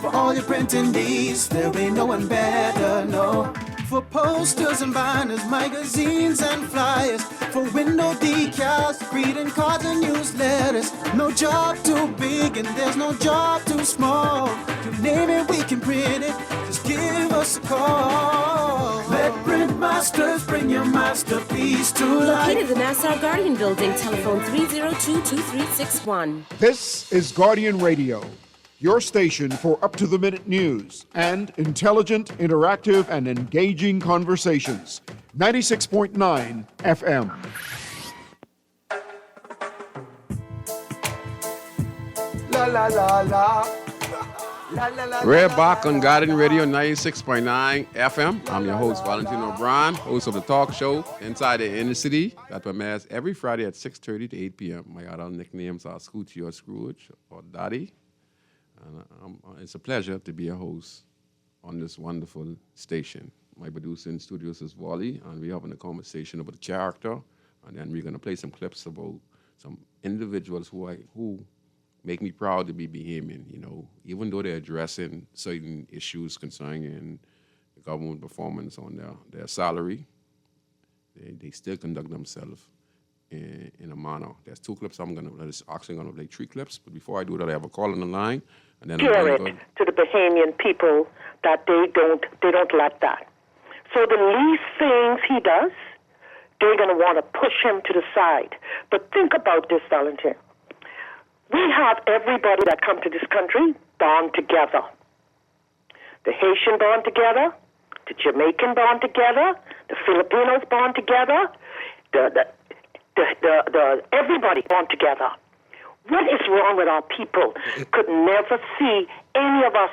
For all your printing needs, there ain't no one better, no. For posters and banners, magazines and flyers, for window decals, greeting cards and newsletters. No job too big and there's no job too small. You name it, we can print it. Just give us a call. Let Print Masters bring your masterpiece to life. Located in the Nassau Guardian Building, telephone 302-2361. This is Guardian Radio, your station for up-to-the-minute news and intelligent, interactive, and engaging conversations. 96.9 FM. La la la la. We're back on Guardian Radio 96.9 FM. I'm your host, Valentino O'Brien, host of the talk show Inside the Inner City that premieres every Friday at 6:30 to 8 p.m. My other nicknames are Scoochie or Scrooge or Daddy. And it's a pleasure to be a host on this wonderful station. My producer in studios is Wally, and we're having a conversation about the character, and then we're going to play some clips about some individuals who make me proud to be Bahamian, you know, even though they're addressing certain issues concerning the government performance on their salary, they still conduct themselves in a manner. There's two clips I'm actually going to play three clips, but before I do that, I have a call on the line. And then Hear it to the Bahamian people that they don't like that. So the least things he does, they're going to want to push him to the side. But think about this, Valentine. We have everybody that come to this country bond together. The Haitian bond together, the Jamaican bond together, the Filipinos bond together, the everybody bond together. What is wrong with our people? Could never see any of us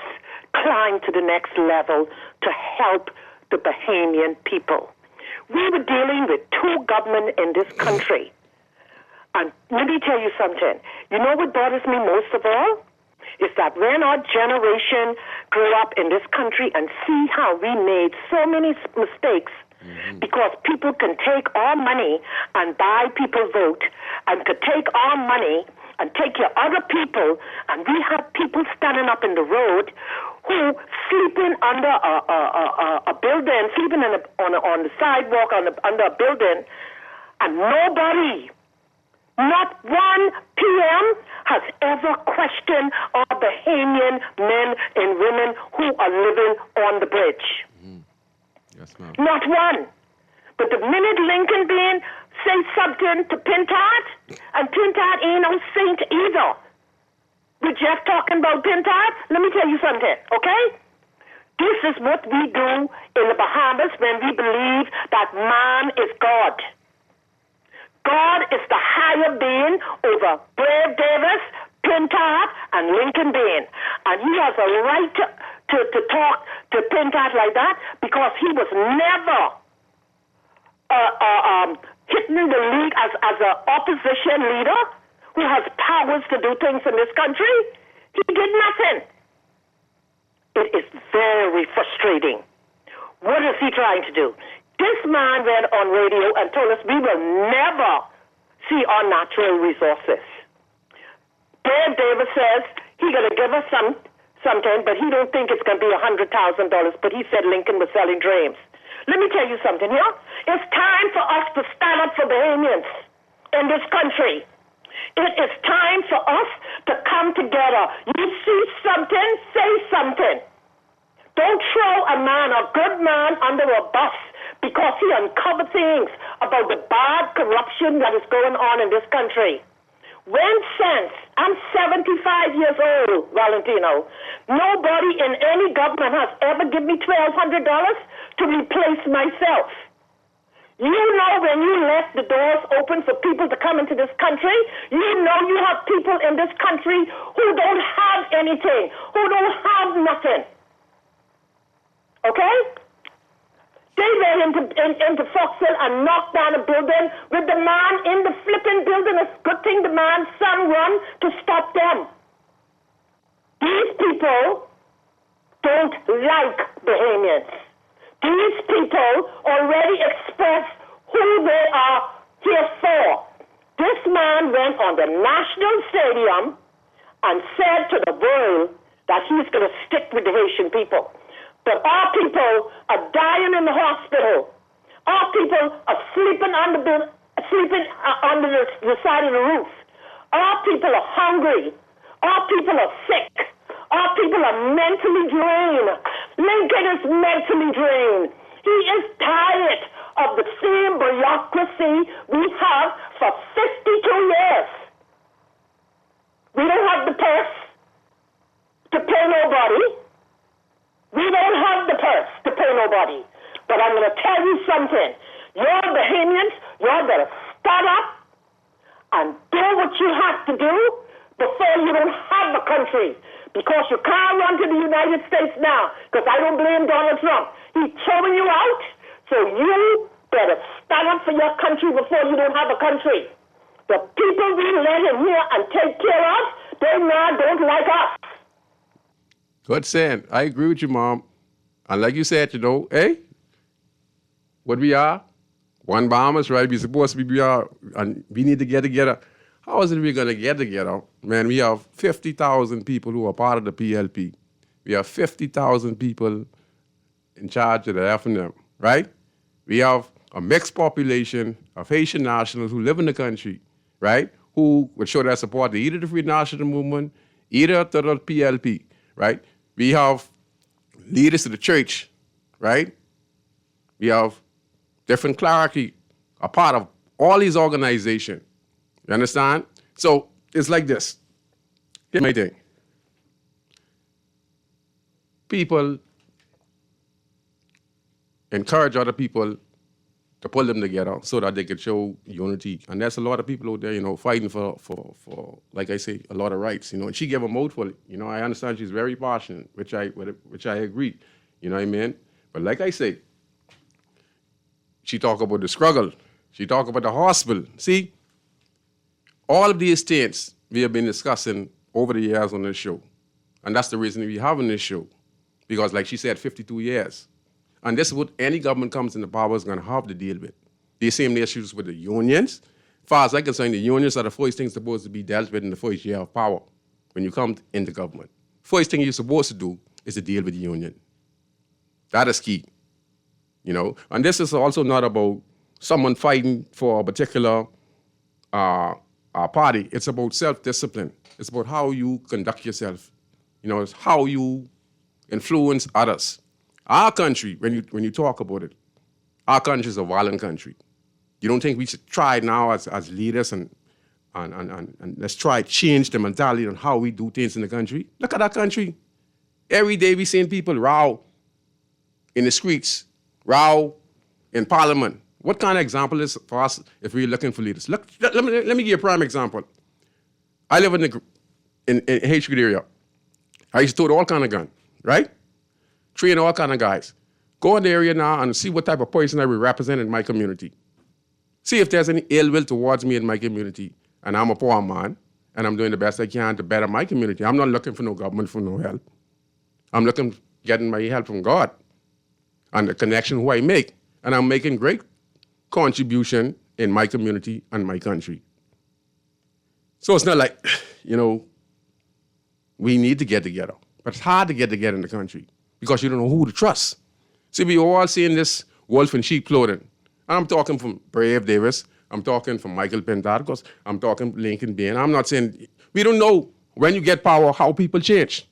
climb to the next level to help the Bahamian people. We were dealing with two governments in this country. And let me tell you something. You know what bothers me most of all? Is that when our generation grew up in this country and see how we made so many mistakes because people can take our money and buy people vote and could take our money and take your other people, and we have people standing up in the road who sleeping under a building, sleeping on the sidewalk under a building, and nobody, not one PM, has ever questioned our Bahamian men and women who are living on the bridge. Yes, ma'am. Not one. But the minute Lincoln Bean say something to Pintard, and Pintard ain't no saint either. We're just talking about Pintard. Let me tell you something, okay? This is what we do in the Bahamas when we believe that man is God. God is the higher being over Brave Davis, Pintard, and Lincoln Bean. And he has a right to talk to Pintard like that because he was never hitting the league as an opposition leader who has powers to do things in this country. He did nothing. It is very frustrating. What is he trying to do? This man went on radio and told us we will never see our natural resources. Dave Davis says he's going to give us something, but he don't think it's going to be $100,000, but he said Lincoln was selling dreams. Let me tell you something here. It's time for us to stand up for Bahamians in this country. It is time for us to come together. You see something, say something. Don't throw a man, a good man, under a bus because he uncovered things about the bad corruption that is going on in this country. When since, I'm 75 years old, Valentino, nobody in any government has ever given me $1,200 to replace myself. You know when you left the doors open for people to come into this country, you know you have people in this country who don't have anything, who don't have nothing. Okay? They went into Foxhill and knocked down a building with the man in the flipping building. It's a good thing the man's son run to stop them. These people don't like Bahamians. These people already expressed who they are here for. This man went on the National Stadium and said to the world that he's going to stick with the Haitian people. But our people are dying in the hospital. Our people are sleeping under the side of the roof. Our people are hungry. Our people are sick. Our people are mentally drained. Lincoln is mentally drained. He is tired of the same bureaucracy we have for 52 years. We don't have the purse to pay nobody. We don't have the purse to pay nobody. But I'm going to tell you something. Your Bahamians, you're going to stand up and do what you have to do before you don't have a country. Because you can't run to the United States now, because I don't blame Donald Trump. He's throwing you out, so you better stand up for your country before you don't have a country. The people we let in here and take care of, they now don't like us. Good saying. I agree with you, Mom. And like you said, what we are, one Bahamas, right? We're supposed to be, and we need to get together. How is it we're going to get together? Man, we have 50,000 people who are part of the PLP. We have 50,000 people in charge of the F&M, right? We have a mixed population of Haitian nationals who live in the country, right? Who would show their support to either the Free National Movement, either to the PLP, right? We have leaders of the church, right? We have different clergy, a part of all these organizations. You understand? So it's like this. Here's my thing. People encourage other people to pull them together so that they can show unity. And there's a lot of people out there, fighting for like I say, a lot of rights, And she gave a mouthful. I understand she's very passionate, which I agree. You know what I mean? But like I say, she talk about the struggle. She talk about the hospital. See, all of these things we have been discussing over the years on this show. And that's the reason we're having this show. Because like she said, 52 years. And this is what any government comes into power is going to have to deal with. The same issues with the unions. As far as I'm concerned, the unions are the first things supposed to be dealt with in the first year of power when you come into government. First thing you're supposed to do is to deal with the union. That is key. And this is also not about someone fighting for a particular party. It's about self-discipline. It's about how you conduct yourself. It's how you influence others. Our country, when you talk about it, our country is a violent country. You don't think we should try now as leaders and let's try to change the mentality on how we do things in the country? Look at our country. Every day we seeing people row in the streets, row in parliament. What kind of example is for us if we're looking for leaders? Look, let me give you a prime example. I live in H Street area. I used to tote all kind of gun, right? Train all kind of guys. Go in the area now and see what type of person I will represent in my community. See if there's any ill will towards me in my community. And I'm a poor man, and I'm doing the best I can to better my community. I'm not looking for no government for no help. I'm getting my help from God and the connection who I make. And I'm making great contribution in my community and my country. So it's not like, we need to get together. But it's hard to get together in the country because you don't know who to trust. See, we all seeing this wolf in sheep clothing. And I'm talking from Brave Davis. I'm talking from Michael Pendarcos. I'm talking Lincoln Bain. I'm not saying, we don't know when you get power how people change.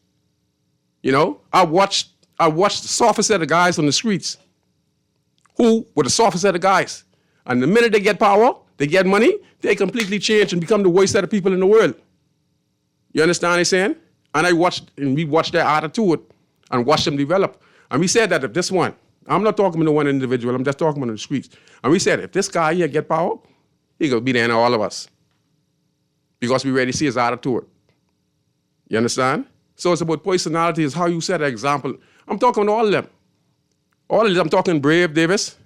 I watched the softest set of guys on the streets who were the softest set of guys. And the minute they get power, they get money, they completely change and become the worst set of people in the world. You understand what I'm saying? And we watched their attitude and watched them develop. And we said that if this one, I'm not talking about one individual, I'm just talking about the streets. And we said, if this guy here get power, he gonna be there in all of us. Because we already see his attitude. You understand? So it's about personality, is how you set an example. I'm talking about all of them. All of them. I'm talking Brave Davis.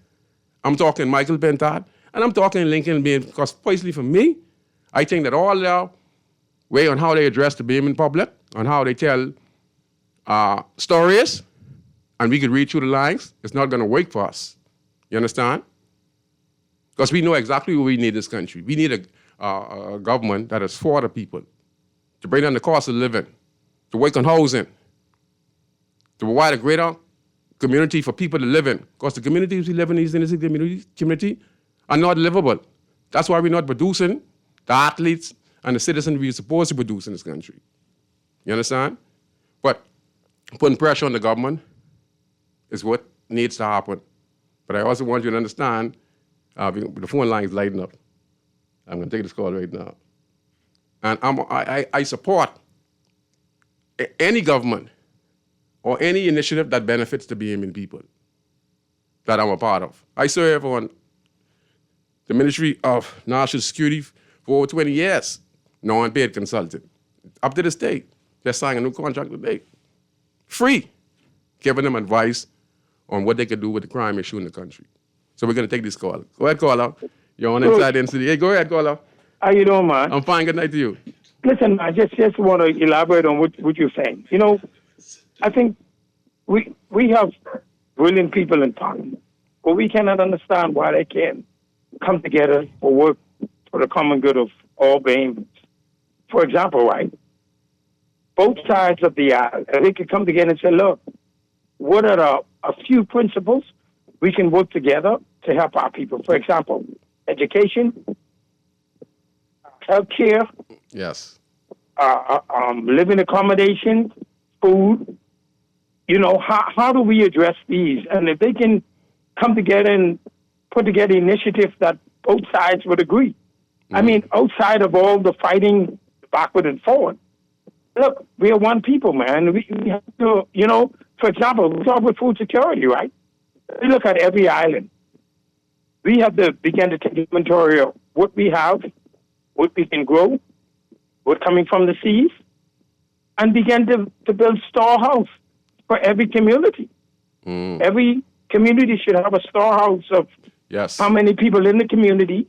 I'm talking Michael Pentard. And I'm talking Lincoln Bain. Because personally for me, I think that all their way on how they address the Bahamian public, on how they tell stories, and we could read through the lines, it's not going to work for us. You understand? Because we know exactly what we need in this country. We need a government that is for the people, to bring down the cost of living, to work on housing, to provide a greater community for people to live in. Because the communities we live in, these inner-city community, are not livable. That's why we're not producing the athletes and the citizens we're supposed to produce in this country. You understand? But putting pressure on the government is what needs to happen. But I also want you to understand, the phone line is lighting up. I'm going to take this call right now. And I support any government or any initiative that benefits the BMN people that I'm a part of. I serve on the Ministry of National Security for over 20 years, non-paid consultant. Up to this day, they're signing a new contract today. Free, giving them advice on what they can do with the crime issue in the country. So we're going to take this call. Go ahead, caller. You're on Inside NCD. Hey, go ahead, caller. How you doing, man? I'm fine. Good night to you. Listen, I just want to elaborate on what you're saying. You know, I think we have brilliant people in Parliament, but we cannot understand why they can't come together or work for the common good of all Bahamians. For example, right, both sides of the aisle, they could come together and say, look, what are a few principles we can work together to help our people? For example, education, healthcare, yes, living accommodation, food. You know, how do we address these? And if they can come together and put together initiatives that both sides would agree. I mean, outside of all the fighting backward and forward, look, we are one people, man. We have to, you know, for example, we talk about food security, right? We look at every island. We have to begin to take inventory of what we have, what we can grow, what's coming from the seas, and begin to build storehouse for every community. Every community should have a storehouse of how many people in the community,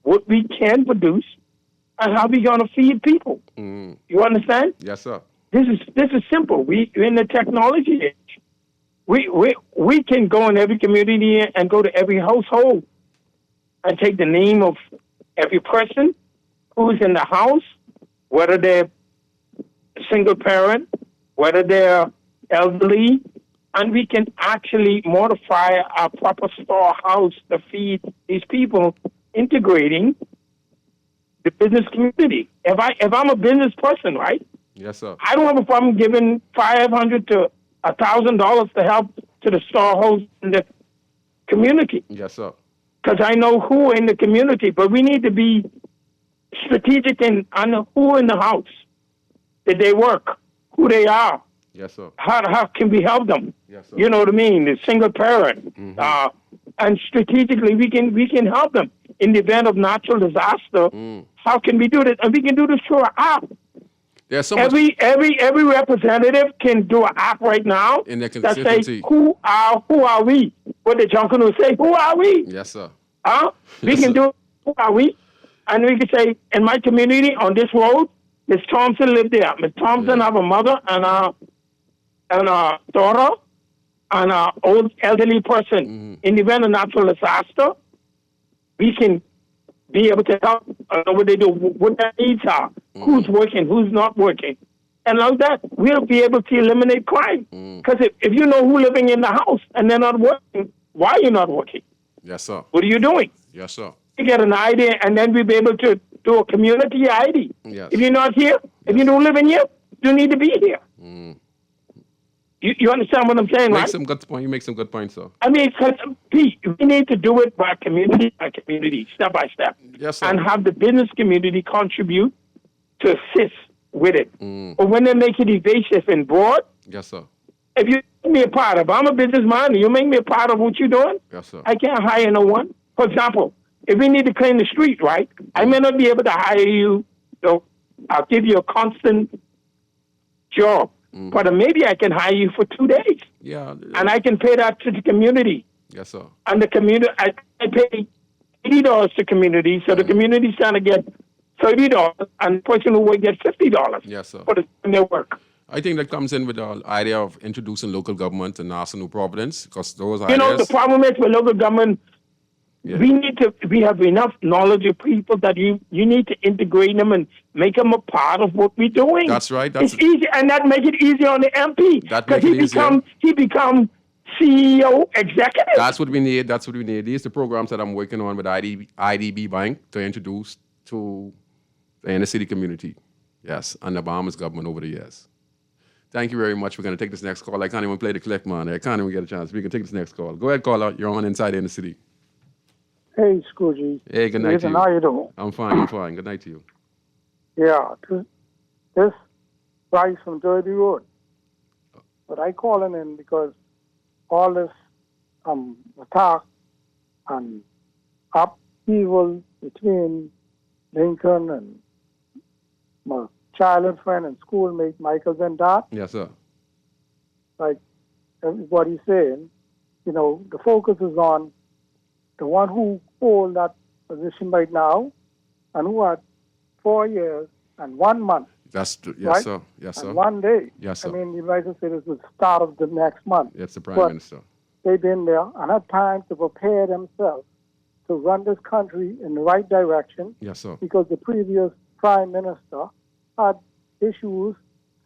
what we can produce, and how we're going to feed people. You understand? Yes, sir. This is simple. We're in the technology age. We can go in every community and go to every household and take the name of every person who's in the house, whether they're a single parent, whether they're elderly, and we can actually modify our proper storehouse to feed these people, integrating the business community. If I'm a business person, right? Yes, sir. I don't have a problem giving $500 to $1,000 to help to the storehouse in the community. Yes, sir. Because I know who in the community, but we need to be strategic on who in the house. Did they work? Who they are? Yes, sir. How can we help them? Yes, sir. You know what I mean? The single parent. And strategically, we can help them in the event of natural disaster. How can we do this? And we can do this through an app. There's so every representative can do an app right now in their that constituency. say who are we? What the jungle will say, who are we? Yes, sir. We can do who are we? And we can say, in my community on this road, Miss Thompson lived there. Miss Thompson have a mother and a daughter and an old elderly person. In the event of natural disaster, we can be able to help what they do, what their needs are, who's working, who's not working. And like that, we'll be able to eliminate crime. Because if you know who's living in the house and they're not working, why are you not working? Yes, sir. What are you doing? Yes, sir. You get an idea, and then we'll be able to do a community ID. Yes. If you're not here, if you don't live in here, you need to be here. You understand what I'm saying, right? You make some good points, sir. I mean, Pete, we need to do it by community, step by step. Yes, sir. And have the business community contribute to assist with it. But when they make it evasive and broad, yes, sir. if you make me a part of, I'm a businessman, you make me a part of what you're doing, yes, sir. I can't hire no one. For example, if we need to clean the street, right, I may not be able to hire you, so I'll give you a constant job. But maybe I can hire you for 2 days. Yeah. And I can pay that to the community. Yes, sir. And the community, I pay $80 to community, so the community's trying to get $30, and the person who will get $50 yes, sir. for their work. I think that comes in with the idea of introducing local government and national providence, because those You know, the problem is with local government, we have enough knowledge of people that you need to integrate them and make them a part of what we're doing. That's right. It's easy, and that make it easier on the MP. That make it easier. He becomes CEO executive. That's what we need. That's what we need. These are the programs that I'm working on with IDB Bank to introduce to the inner city community. Yes, under Obama's government over the years. Thank you very much. We're going to take this next call. I can't even play the click, man. I can't even get a chance. We can take this next call. Go ahead, caller. You're on Inside Inner City. Hey, Scrooge. Hey, good night to you. How you doing? I'm fine. Good night to you. Yeah, this Bryce from Derby Road. But I calling in because all this attack and upheaval between Lincoln and my childhood friend and schoolmate Michael Zendat. Yes, sir. Like everybody's saying, the focus is on the one who hold that position right now and who had 4 years and 1 month. Yes, right? sir. Yes, sir. And 1 day. Yes, sir. I mean, you might as well say this was the start of the next month. That's the Prime But Minister. they've been there and had time to prepare themselves to run this country in the right direction. Yes, sir. Because the previous Prime Minister had issues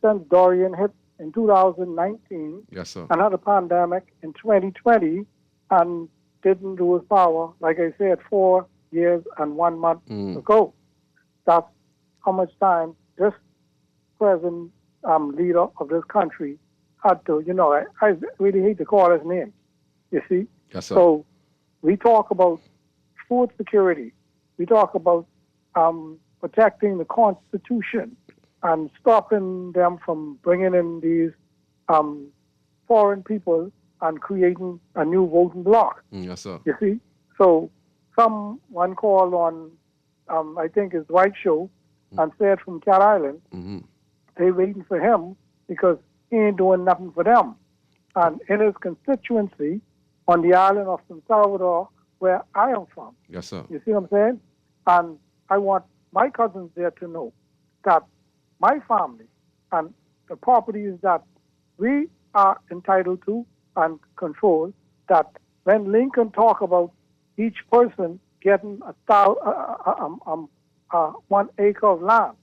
since Dorian hit in 2019. Yes, sir. And had a pandemic in 2020 and didn't lose power, like I said, 4 years and 1 month ago. That's how much time this present leader of this country had to, I really hate to call his name, you see. Yes, sir. So we talk about food security. We talk about protecting the Constitution and stopping them from bringing in these foreign people and creating a new voting bloc. Yes, sir. You see? So someone called on, I think his Dwight show, and said from Cat Island, they waiting for him because he ain't doing nothing for them. And in his constituency on the island of San Salvador, where I am from. Yes, sir. You see what I'm saying? And I want my cousins there to know that my family and the properties that we are entitled to and control, that when Lincoln talk about each person getting 1 acre of land,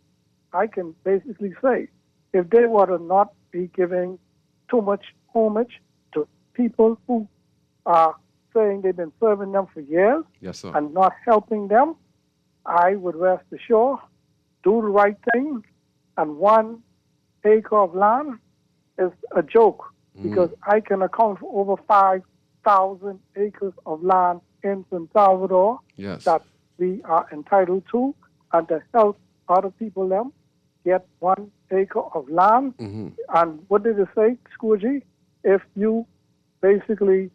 I can basically say, if they were to not be giving too much homage to people who are saying they've been serving them for years Yes, sir. and not helping them, I would rest assured, do the right thing, and 1 acre of land is a joke because I can account for over 5,000 acres of land in San Salvador Yes. that we are entitled to, and to help other people them get 1 acre of land. And what did it say, Scrooge? If you basically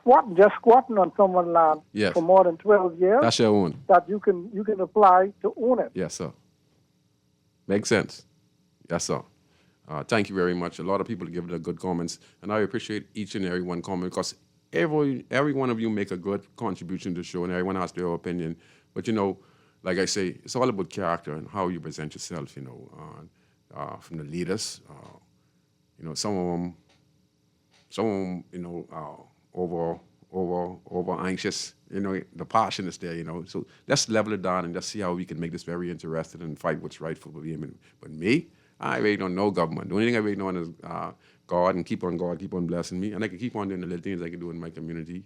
squatting on someone's land Yes. for more than 12 years, That's your own. that you can apply to own it. Yes, sir. Makes sense. Yes, sir. Thank you very much. A lot of people give the good comments, and I appreciate each and every one comment because every one of you make a good contribution to the show, and everyone has their opinion. But like I say, it's all about character and how you present yourself. From the leaders, some of them, over anxious. The passion is there. So let's level it down and just see how we can make this very interesting and fight what's right for women. But me, I really don't know government. The only thing I really know is God, and keep on blessing me, and I can keep on doing the little things I can do in my community,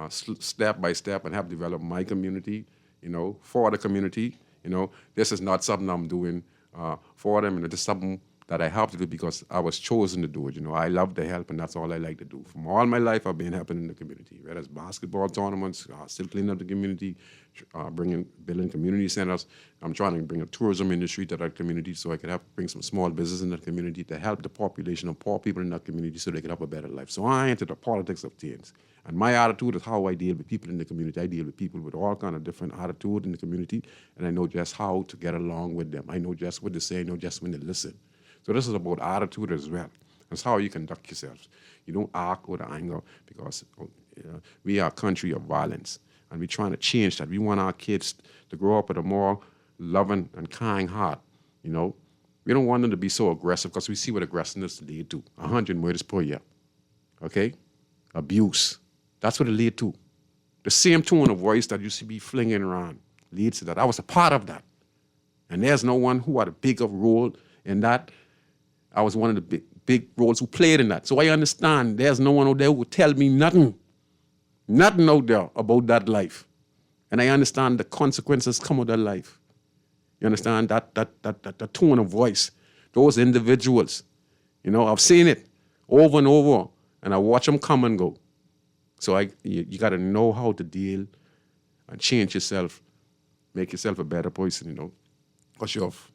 step by step, and help develop my community. For the community. This is not something I'm doing for them, and it's something that I have to do because I was chosen to do it. I love to help, and that's all I like to do. From all my life, I've been helping in the community, whether it's basketball tournaments, still cleaning up the community, building community centers. I'm trying to bring a tourism industry to that community so I could bring some small business in that community to help the population of poor people in that community so they could have a better life. So I enter the politics of things. And my attitude is how I deal with people in the community. I deal with people with all kind of different attitude in the community, and I know just how to get along with them. I know just what to say, I know just when to listen. So this is about attitude as well. That's how you conduct yourselves. You don't act with anger because we are a country of violence, and we're trying to change that. We want our kids to grow up with a more loving and kind heart. We don't want them to be so aggressive because we see what aggressiveness leads to. 100 murders per year. Okay? Abuse. That's what it leads to. The same tone of voice that used to be flinging around leads to that. I was a part of that. And there's no one who had a bigger role in that. I was one of the big roles who played in that. So I understand there's no one out there who will tell me nothing out there about that life. And I understand the consequences come of that life. You understand that tone of voice, those individuals. You know, I've seen it over and over, and I watch them come and go. So you got to know how to deal and change yourself, make yourself a better person, you know, because you have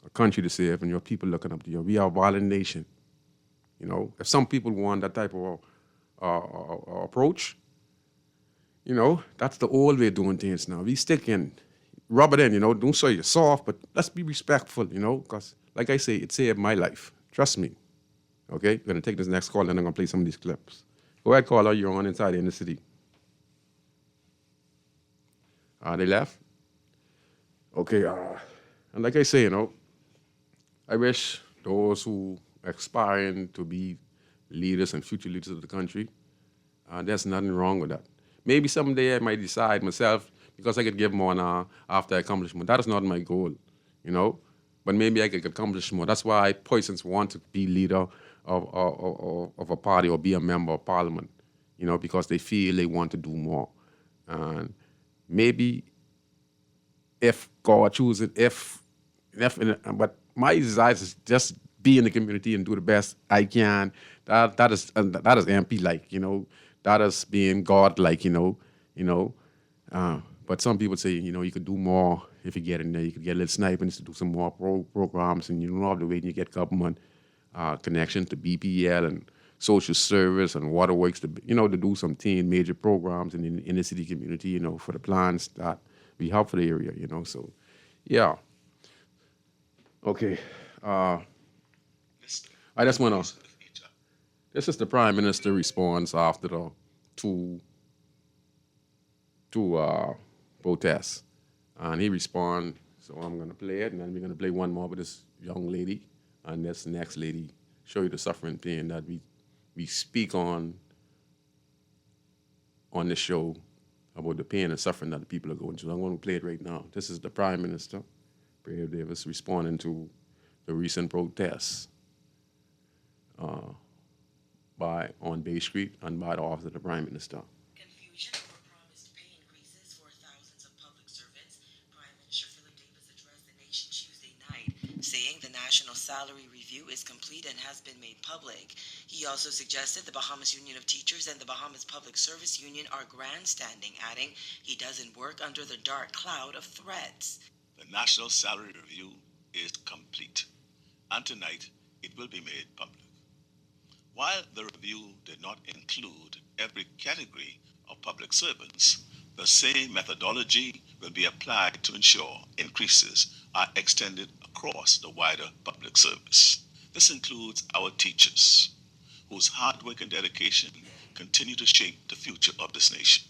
a country to save and you have people looking up to you. We are a violent nation. You know, if some people want that type of approach, you know, that's the old way of doing things now. We stick in, rub it in, you know, don't say you're soft, but let's be respectful, you know, because like I say, it saved my life. Trust me. Okay, we're going to take this next call and I'm going to play some of these clips. Go ahead, caller, you're on Inside in the City. They left? Okay, and like I say, you know, I wish those who aspiring to be leaders and future leaders of the country, there's nothing wrong with that. Maybe someday I might decide myself, because I could give more after accomplishment. That is not my goal, you know, but maybe I could accomplish more. That's why persons want to be leader of a party or be a member of parliament, you know, because they feel they want to do more. And maybe if God chooses it, but my desire is just be in the community and do the best I can. That is MP-like, you know. That is being God-like, you know. But some people say, you know, you could do more if you get in there. You could get a little snipings to do some more programs, and you don't have to wait and you get government connection to BPL and social service and waterworks to do some major programs in the inner city community, you know, for the plans that we have for the area, you know. So, yeah. Okay. I just want to. This is the Prime Minister response after the two protests, and he respond. So I'm gonna play it, and then we're gonna play one more with this young lady, and this next lady show you the suffering pain that we speak on the show about the pain and suffering that the people are going through. I'm going to play it right now. This is the Prime Minister, Brave Davis, responding to the recent protests on Bay Street and by the office of the Prime Minister. Confusion over promised pay increases for thousands of public servants. Prime Minister Philip Davis addressed the nation Tuesday night, saying the national salary review is complete and has been made public. He also suggested the Bahamas Union of Teachers and the Bahamas Public Service Union are grandstanding, adding he doesn't work under the dark cloud of threats. The national salary review is complete, and tonight it will be made public. While the review did not include every category of public servants, the same methodology will be applied to ensure increases are extended across the wider public service. This includes our teachers, whose hard work and dedication continue to shape the future of this nation.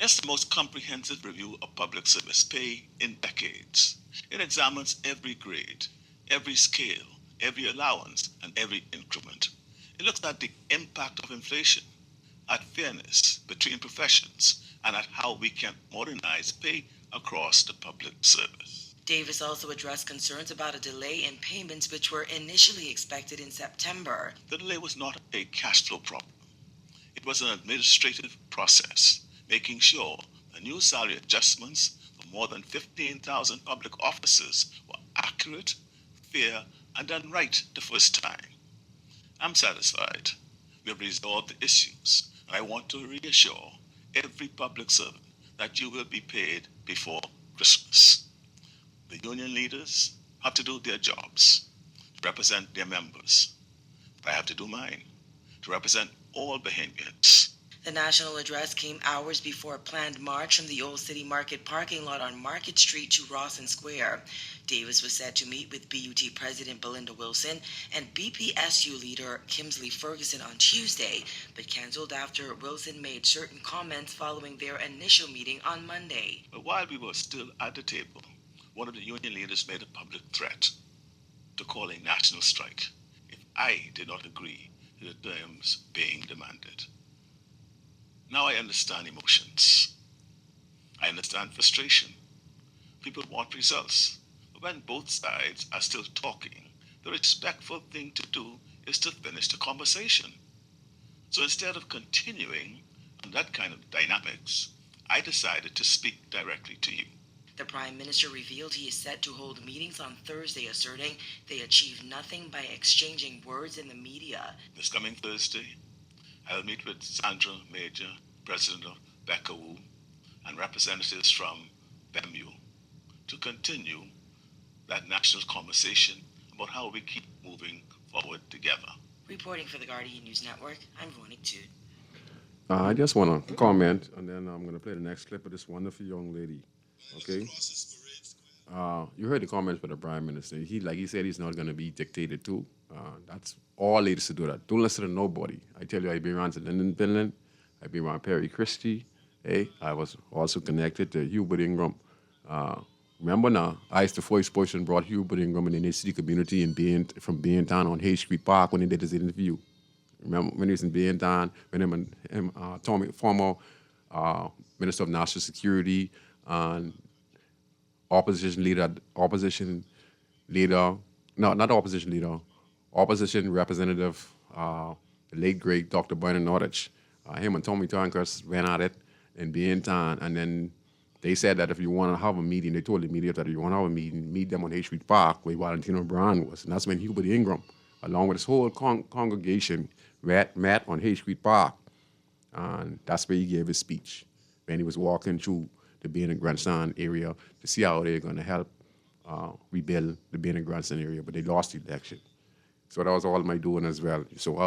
It's the most comprehensive review of public service pay in decades. It examines every grade, every scale, every allowance, and every increment. It looks at the impact of inflation, at fairness between professions, and at how we can modernize pay across the public service. Davis also addressed concerns about a delay in payments which were initially expected in September. The delay was not a cash flow problem. It was an administrative process, making sure the new salary adjustments for more than 15,000 public officers were accurate, fair, and done right the first time. I'm satisfied we have resolved the issues, and I want to reassure every public servant that you will be paid before Christmas. The union leaders have to do their jobs, to represent their members. I have to do mine, to represent all Bahamians. The national address came hours before a planned march from the Old City Market parking lot on Market Street to Rawson Square. Davis was set to meet with BUT President Belinda Wilson and BPSU leader Kimsley Ferguson on Tuesday, but canceled after Wilson made certain comments following their initial meeting on Monday. But while we were still at the table, one of the union leaders made a public threat to call a national strike if I did not agree to the terms being demanded. Now I understand emotions. I understand frustration. People want results. But when both sides are still talking, the respectful thing to do is to finish the conversation. So instead of continuing on that kind of dynamics, I decided to speak directly to you. The Prime Minister revealed he is set to hold meetings on Thursday, asserting they achieve nothing by exchanging words in the media. This coming Thursday, I will meet with Sandra Major, President of BECAWU, and representatives from BEMU to continue that national conversation about how we keep moving forward together. Reporting for the Guardian News Network, I'm Veronique Tude. I just want to comment, and then I'm going to play the next clip of this wonderful young lady. Okay? You heard the comments from the Prime Minister. He said he's not going to be dictated to. That's all ladies to do that. Don't listen to nobody. I tell you, I've been around to London, Finland. I've been around Perry Christie. Hey, I was also connected to Hubert Ingram. Remember now, I used to voice and brought Hubert Ingram in the inner city community from Baintown on Hay Street Park when he did his interview. Remember when he was in Baintown, when him and Tommy, former Minister of National Security and opposition representative, the late great Dr. Bernard Nordich. Him and Tommy Tonkus ran at it in Baintown, and then they said that if you want to have a meeting, they told the media that if you want to have a meeting, meet them on Hay Street Park where Valentino Brown was. And that's when Hubert Ingram, along with his whole congregation, met on Hay Street Park. And that's where he gave his speech, when he was walking through the Bain and Grandstand area to see how they're going to help rebuild the Bain and Grandstand area, but they lost the election. So that was all my doing as well. So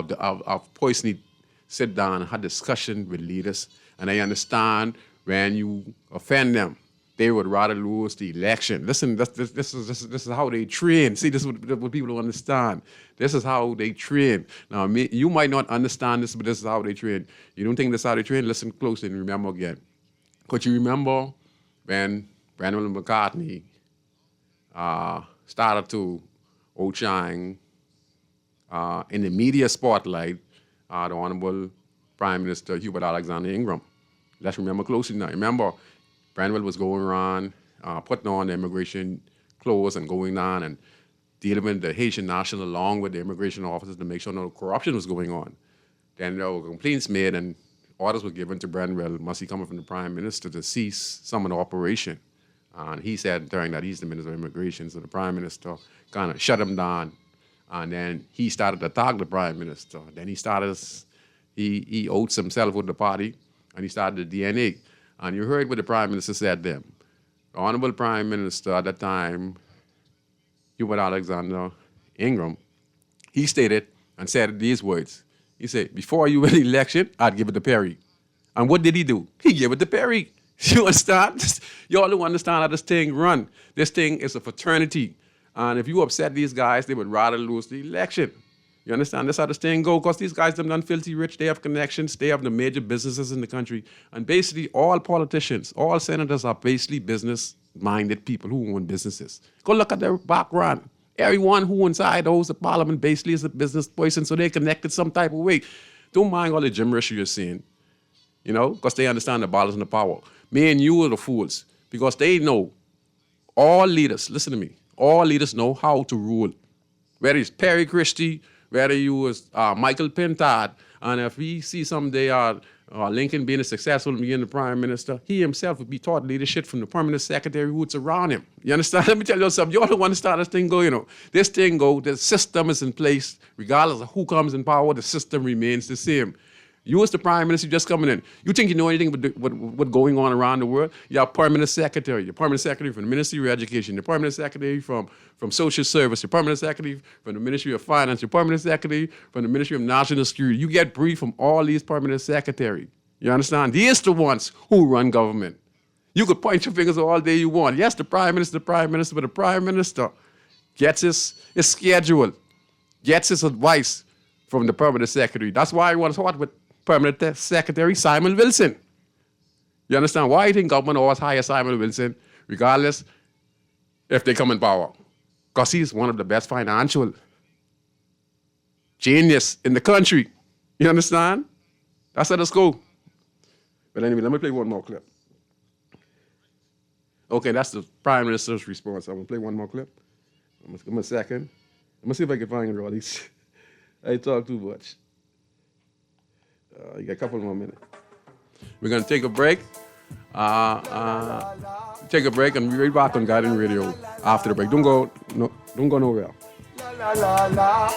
I've personally sit down and had discussion with leaders, and I understand when you offend them, they would rather lose the election. Listen, this is how they train. See, this is what people don't understand. This is how they train. Now, you might not understand this, but this is how they train. You don't think this is how they train? Listen closely and remember again. Could you remember when Brandon McCartney started to outshine in the media spotlight the Honorable Prime Minister Hubert Alexander Ingram? Let's remember closely now. Remember, Branwell was going around, putting on the immigration clothes and going on and dealing with the Haitian national along with the immigration officers to make sure no corruption was going on. Then there were complaints made and orders were given to Branwell, must he coming from the Prime Minister, to cease some of the operation. And he said during that he's the Minister of Immigration, so the Prime Minister kind of shut him down. And then he started to attack the Prime Minister. Then he oats himself with the party, and he started the DNA. And you heard what the Prime Minister said then. The Honorable Prime Minister at that time, Hubert Alexander Ingram, he stated and said these words. He said, before you win the election, I'd give it to Perry. And what did he do? He gave it to Perry. You understand? You all don't understand how this thing run. This thing is a fraternity. And if you upset these guys, they would rather lose the election. You understand? That's how this thing go. Because these guys, them done filthy rich. They have connections. They have the major businesses in the country. And basically, all politicians, all senators are basically business-minded people who own businesses. Go look at their background. Everyone who inside those of parliament basically is a business person, so they're connected some type of way. Don't mind all the gibberish you're seeing, you know, because they understand the balance and the power. Me and you are the fools, because they know, all leaders, listen to me, all leaders know how to rule. Whether it's Perry Christie, whether you was Michael Pintard, and if we see someday Lincoln being a successful and being the Prime Minister, he himself would be taught leadership from the permanent secretary who's around him. You understand? Let me tell you something. You all don't want to start this thing go, you know. This thing go, the system is in place. Regardless of who comes in power, the system remains the same. You as the Prime Minister just coming in. You think you know anything about what's going on around the world? You're a permanent secretary. You're permanent secretary from the Ministry of Education. You're permanent secretary from Social Service. You're permanent secretary from the Ministry of Finance. You're permanent secretary from the Ministry of National Security. You get briefed from all these permanent secretaries. You understand? These the ones who run government. You could point your fingers all day you want. Yes, the Prime Minister, but the Prime Minister gets his schedule, gets his advice from the permanent secretary. That's why I want to talk with Permanent Secretary Simon Wilson. You understand why I think government always hire Simon Wilson, regardless if they come in power? Because he's one of the best financial genius in the country. You understand? That's how this go. But anyway, let me play one more clip. Okay, that's the Prime Minister's response. I'm going to play one more clip. Give me a second. Let me see if I can find all these. I talk too much. You got a couple more minutes. We're going to take a break. Take a break and we'll be right back on Guardian Radio after the break. Don't go nowhere. La, la, la.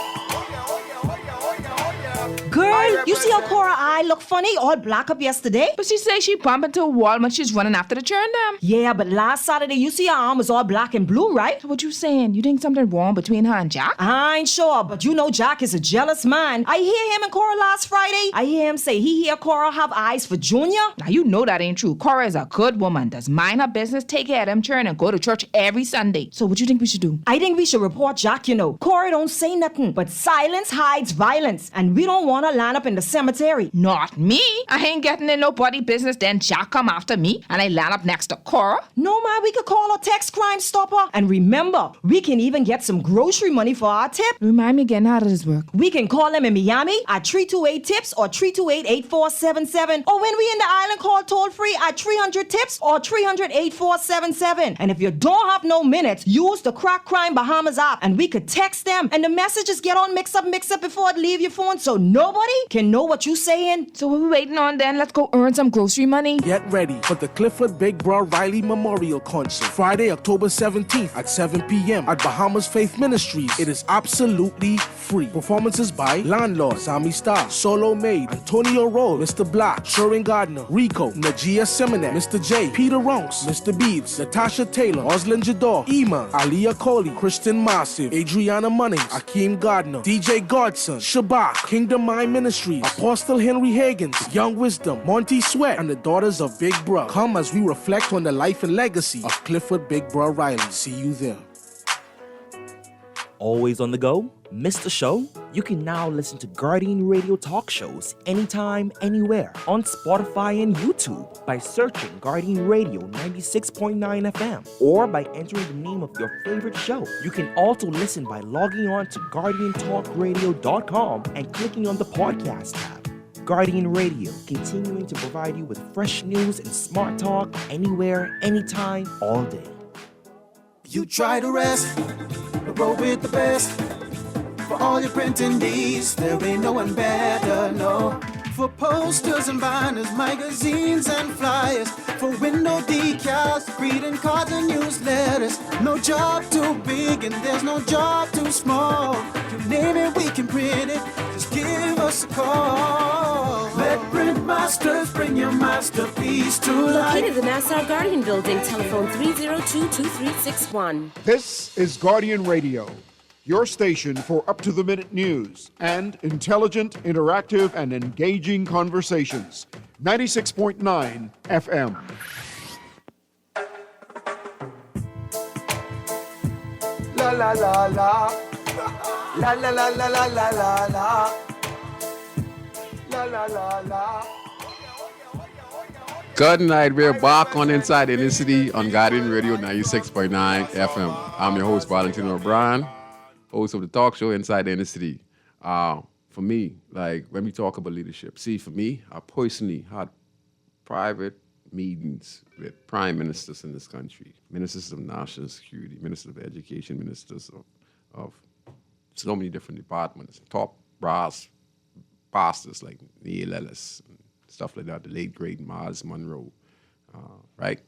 Girl, you see how Cora eye look funny, all black up yesterday? But she say she bump into a wall when she's running after the churn them. Yeah, but last Saturday, you see her arm was all black and blue, right? So what you saying? You think something wrong between her and Jack? I ain't sure, but you know Jack is a jealous man. I hear him and Cora last Friday. I hear him say he hear Cora have eyes for Junior. Now you know that ain't true. Cora is a good woman, does mind her business, take care of them churn, and go to church every Sunday. So what you think we should do? I think we should report Jack, you know. Cora don't say nothing, but silence hides violence, and we don't want to line up in the cemetery. Not me. I ain't getting in nobody business. Then Jack come after me and I land up next to Cora. No, man, we could call a text Crime Stopper. And remember, we can even get some grocery money for our tip. Remind me again, how does this work? We can call them in Miami at 328-TIPS or 328-8477. Or when we in the island, call toll free at 300-TIPS or 300-8477. And if you don't have no minutes, use the Crack Crime Bahamas app and we could text them and the messages get on mix up before it leave your phone so nobody can know what you saying. So what we waiting on then? Let's go earn some grocery money. Get ready for the Clifford Big Bro Riley Memorial Concert, Friday, October 17th at 7 p.m. at Bahamas Faith Ministries. It is absolutely free. Performances by Landlord, Zami Star, Solo Maid, Antonio Roll, Mr. Black, Sherwin Gardner, Rico, Najia Seminet, Mr. J, Peter Ronks, Mr. Beebs, Natasha Taylor, Oslin Jador, Iman, Aliyah Coley, Kristen Massive, Adriana Munnings, Akeem Gardner, DJ Godson, Shabak, Kingdom Mind Ministries, Apostle Henry Higgins, Young Wisdom, Monty Sweat, and the Daughters of Big Bro. Come as we reflect on the life and legacy of Clifford Big Bro Riley. See you there. Always on the go? Missed the show? You can now listen to Guardian Radio talk shows anytime, anywhere on Spotify and YouTube by searching Guardian Radio 96.9 FM or by entering the name of your favorite show. You can also listen by logging on to GuardianTalkRadio.com and clicking on the podcast tab. Guardian Radio, continuing to provide you with fresh news and smart talk anywhere, anytime, all day. You try to rest, roll with the best. For all your printing needs, there ain't no one better, no. For posters and banners, magazines and flyers, for window decals, greeting cards and newsletters. No job too big and there's no job too small. You name it, we can print it, just give us a call. Let Print Masters bring your masterpiece to life. Located at the Nassau Guardian Building, telephone 302-2361. This is Guardian Radio, your station for up-to-the-minute news and intelligent, interactive, and engaging conversations. 96.9 FM. La la la la. La la la la la la la la. La la la la. Good night. We're back on Inside the Inner City on Guardian Radio 96.9 FM. I'm your host, Valentino O'Brien, host of the talk show Inside the Inner City. For me, like when we talk about leadership, for me, I personally had private meetings with prime ministers in this country, ministers of national security, ministers of education, ministers of so many different departments, top brass pastors like Neil Ellis, and stuff like that, the late great Miles Monroe, right?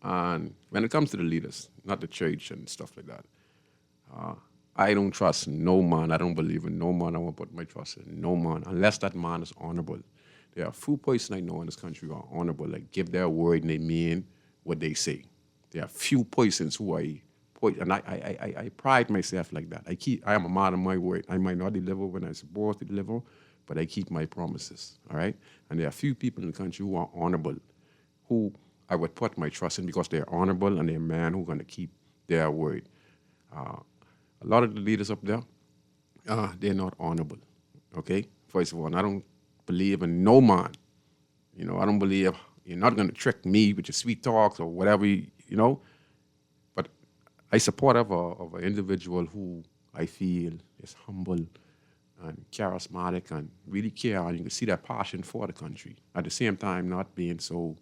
And when it comes to the leaders, not the church and stuff like that, I don't trust no man. I don't believe in no man. I won't put my trust in no man unless that man is honorable. There are a few persons I know in this country who are honorable, like give their word and they mean what they say. There are few persons who and I pride myself like that. I am a man of my word. I might not deliver when I'm supposed to deliver, but I keep my promises, all right? And there are few people in the country who are honorable, who I would put my trust in because they're honorable and they're men who are going to keep their word. A lot of the leaders up there, they're not honorable, okay? First of all, and I don't believe in no man. You know, I don't believe you're not going to trick me with your sweet talks or whatever, you know. But I support of an individual who I feel is humble and charismatic and really care, and you can see that passion for the country. At the same time, not being so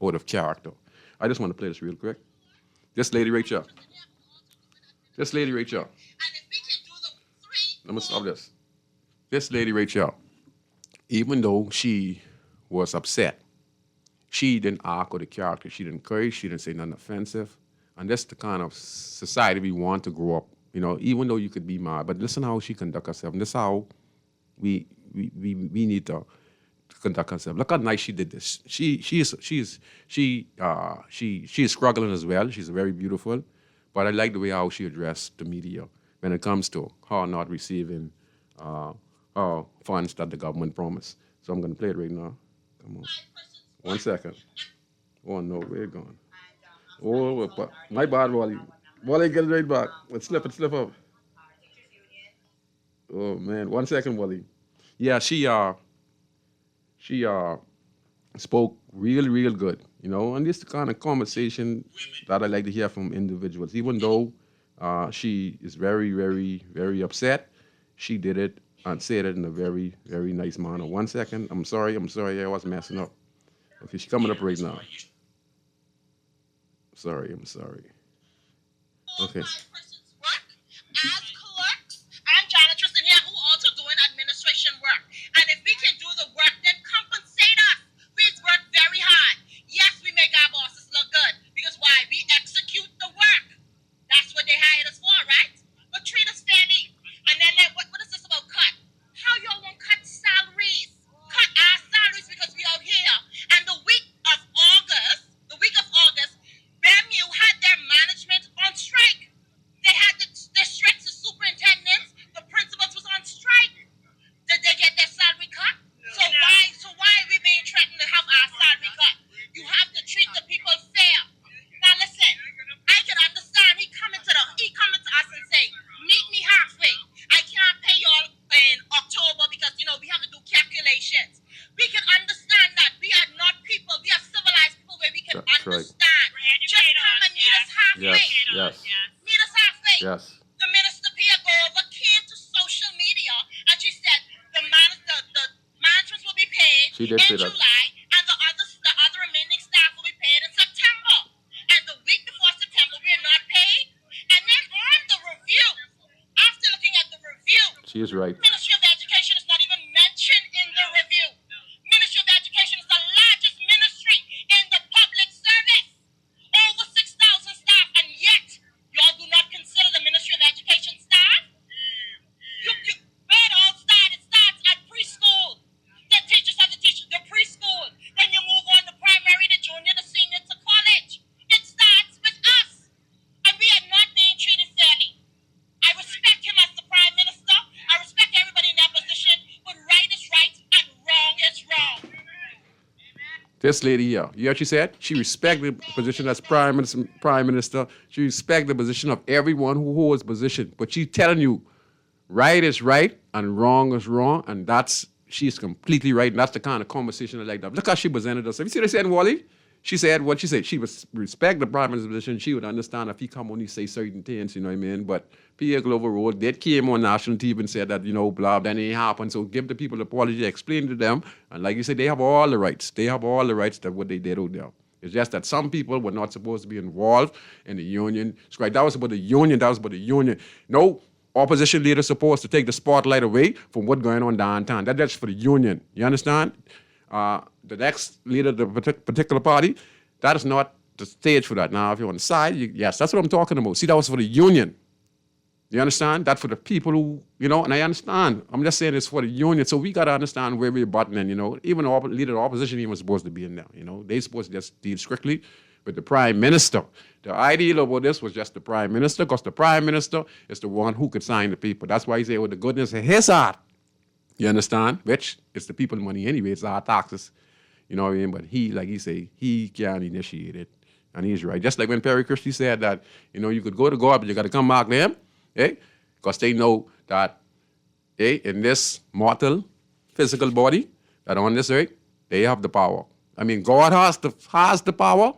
out of character. I just want to play this real quick. This lady right here. This lady right here. Let me stop this. This lady, Rachel, even though she was upset, she didn't argue the character. She didn't curse. She didn't say nothing offensive. And that's the kind of society we want to grow up. Even though you could be mad, but listen how she conduct herself. And this is how we need to conduct herself. Look how nice she did this. She is struggling as well. She's very beautiful, but I like the way how she addressed the media when it comes to her not receiving funds that the government promised. So I'm going to play it right now. Come on. 1 second. Oh no, where it going? Oh, my bad, Wally. Wally, get it right back. Let's slip up. Oh man, 1 second, Wally. Yeah, she spoke real good, and this is the kind of conversation that I like to hear from individuals. Even though she is very, very, very upset, she did it and said it in a very, very nice manner. 1 second. I'm sorry, I was messing up. Okay, she's coming up right now. I'm sorry. Okay. As clerks and janitors in here who also doing administration work. And if we can do the work, then compensate us. We work very hard. Yes, we make our bosses look good. Because why? We execute the work. That's what they hired us for, right? But treat us fairly. And then what is this about cut? How y'all won't cut salaries? Cut our salaries because we out here. And the week of August, BAMU had their management on strike. They had the strict superintendents, the principals was on strike. Did they get their salary cut? So why are we being threatened to have our salary cut? You have to treat the people fair. Now listen, I can understand he coming to us and say, meet me halfway. I can't pay y'all in October because we have to do calculations. We can understand that we are not people, we are civilized people where we can understand. Just come and meet us halfway. Yes. Meet us halfway. Yes. The minister Piagova came to social media and she said the managements will be paid She did in say that. July and the other remaining staff will be paid in September. And the week before September we are not paid. And then on the review, after looking at the review, She is right. Ministry of Education is not even mentioned in the review. Ministry of Education is the largest ministry in the public service. Over 6,000 staff, and yet y'all do not consider the Ministry of Education staff? Where it all starts, it starts at preschool. The teachers have to teach the preschool. Then you move on to primary, the junior, the senior, to college. It starts with us. And we are not being treated fairly. I respect him as the Prime Minister. I respect everybody in that position. But right is right and wrong is wrong. This lady here, you hear what she said? She respects the position as Prime Minister. She respects the position of everyone who holds position. But she's telling you, right is right and wrong is wrong, and she's completely right, and that's the kind of conversation I like that. Look how she presented herself. You see what I said, Wally? She said what she said. She was respect the Prime Minister's position. She would understand if he come only say certain things, you know what I mean? But Pierre Glover Road, they came on national TV and said that, blah, that ain't happened. So give the people the apology, explain to them. And like you said, they have all the rights. They have all the rights that what they did out there. It's just that some people were not supposed to be involved in the union strike. That was about the union. No opposition leader supposed to take the spotlight away from what's going on downtown. That's for the union. You understand? The next leader of the particular party, that is not the stage for that. Now, if you're on the side, yes, that's what I'm talking about. See, that was for the union. You understand? That's for the people who, and I understand. I'm just saying it's for the union. So we got to understand where we're buttoning, Even the leader of the opposition even supposed to be in there, They're supposed to just deal strictly with the Prime Minister. The ideal about this was just the Prime Minister, because the Prime Minister is the one who could sign the people. That's why he said with the goodness of his heart. You understand? Which is the people's money anyway. It's our taxes. You know what I mean? But he, like he say, he can initiate it. And he's right. Just like when Perry Christie said that, you could go to God, but you got to come back to him. Because they know that, in this mortal, physical body that on this earth, they have the power. I mean, God has the power,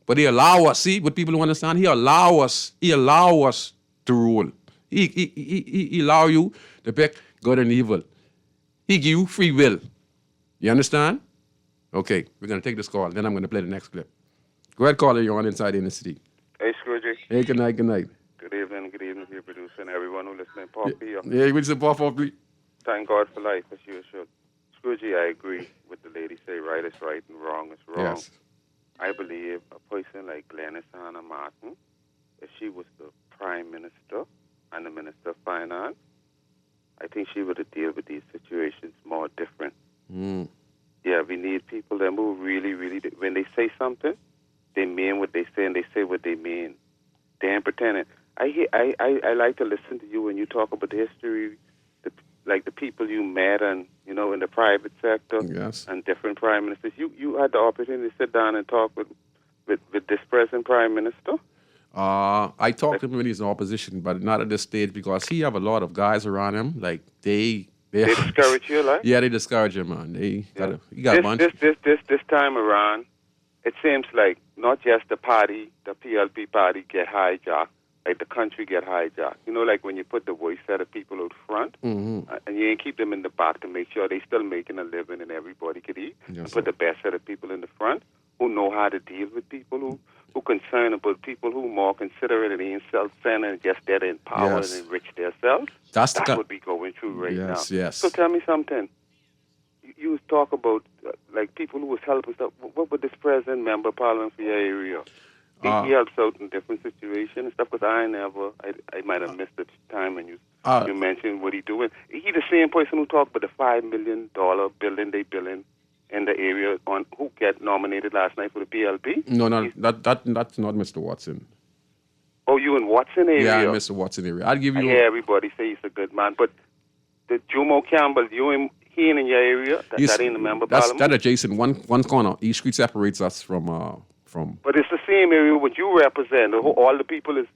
but he allow us. See, what people don't understand, he allow us to rule. He allow you to pick good and evil. He give you free will. You understand? Okay, we're going to take this call. Then I'm going to play the next clip. Go ahead, caller. You're on Inside Inner City. Hey, Scrooge. Hey, good night. Good Good evening to your producer and everyone who listening. Paul P. Yeah, which is Paul P. Thank God for life, as you should. Scrooge, I agree with the lady say right is right and wrong is wrong. Yes. I believe a person like Glenys Hanna Martin, if she was the Prime Minister and the Minister of Finance, I think she would have dealt with these situations more different. Mm. Yeah, we need people that move really, when they say something, they mean what they say and they say what they mean. They ain't pretending. I like to listen to you when you talk about the history, like the people you met and, in the private sector and different prime ministers. You had the opportunity to sit down and talk with this present prime minister? I talked to him when he's in opposition, but not at this stage because he have a lot of guys around him. Like they discourage you, like? Yeah, they discourage him, man. He got a bunch. This time around, it seems like not just the party, the PLP party get hijacked, like the country get hijacked. Like when you put the voice set of people out front, and you ain't keep them in the back to make sure they still making a living and everybody could eat, and put the best set of people in the front who know how to deal with people, who concerned about people who more considerate and ain't self-centered and just there to empower and enrich themselves. That's what we going through right now. Yes. So tell me something. You talk about like people who was helping stuff. What would this president, member of parliament for your area? He helps out in different situations and stuff. Because I might have missed the time when you mentioned what he doing. He the same person who talked about the $5 million building they building in the area on who get nominated last night for the PLP. No, that's not Mr. Watson. Oh, you in Watson area? Yeah, Mr. Watson area. I'll give you. I hear everybody say he's a good man, but the Jomo Campbell, he in your area. That ain't a member of parliament. That's adjacent. One corner. Each street separates us from. But it's the same area what you represent. All the people is.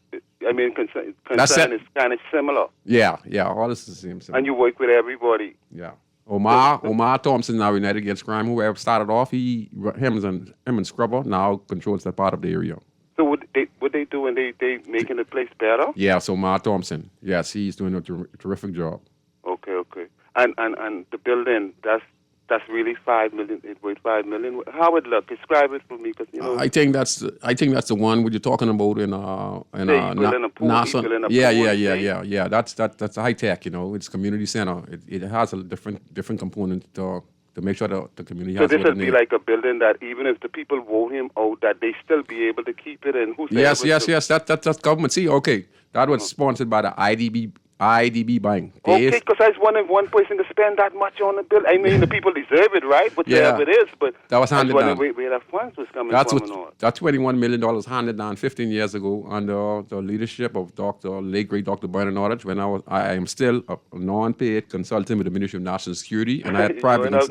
Concern is kind of similar. Yeah. All this is the same. And you work with everybody. Yeah. Omar Thompson now United Against Crime, whoever started off, him and Scrubber now controls that part of the area. So what they doing? They making the place better? Yeah, so Omar Thompson. Yes, he's doing a terrific job. Okay. And the building, that's really $5 million. It worth $5 million. How it look? Describe it for me, because I think that's the one what you're talking about in NASA. Yeah. That's high tech. It's community center. It has a different component to make sure the community has. So this would be like a building that even if the people vote him out, that they still be able to keep it. And who's yes. That's government. See, okay, that was sponsored by the IDB Bank. Okay, because I was wondering if one person to spend that much on the bill. The people deserve it, right? Whatever it is, but that was handed down. Where the funds was coming from. That $21 million handed down 15 years ago under the leadership of late great Dr. Bernard Nordich, when I am still a non-paid consultant with the Ministry of National Security, and I had private. You don't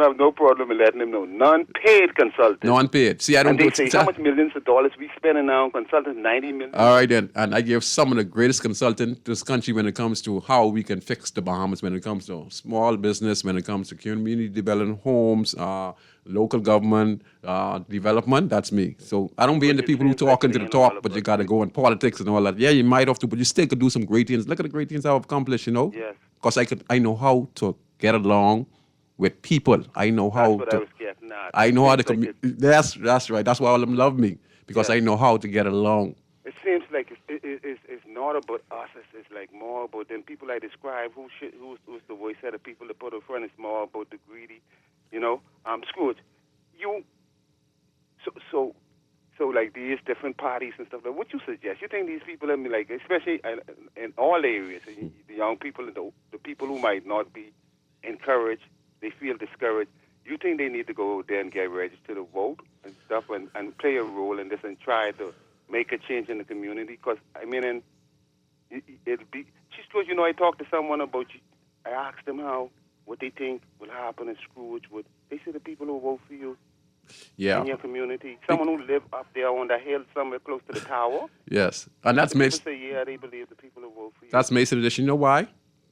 have no problem in letting them know. Non-paid consultant. Non-paid. See, I don't. And they say how much millions of dollars we spending now on consultants? $90 million. All right then, and I give some of the greatest consultants to this country when it comes to how we can fix the Bahamas, when it comes to small business, when it comes to community development, homes, local government, development. That's me. So I don't be into people who talking to the talk, but you got to go in politics and all that. Yeah, you might have to, but you still could do some great things. Look at the great things I've accomplished, Yes. Because I know how to get along with people. I know how That's what I was getting at. I know how to communicate. That's right. That's why all of them love me, because I know how to get along. It seems like it's not about us. It's like more about them people I describe who's the voice of the people that put up front. It's more about the greedy, Scrooge. So like these different parties and stuff. Like, what you suggest? You think these people, especially in all areas, the young people and the people who might not be encouraged, they feel discouraged. You think they need to go there and get registered to vote and stuff and play a role in this and try to make a change in the community? Because, it'll be... Scrooge, I talked to someone about you. I asked them what they think will happen in Scrooge. They say the people who vote for you in your community. Someone who live up there on the hill somewhere close to the tower. Yes. And that's Mason. People say, they believe the people who vote for you. That's Mason Edition. You know why?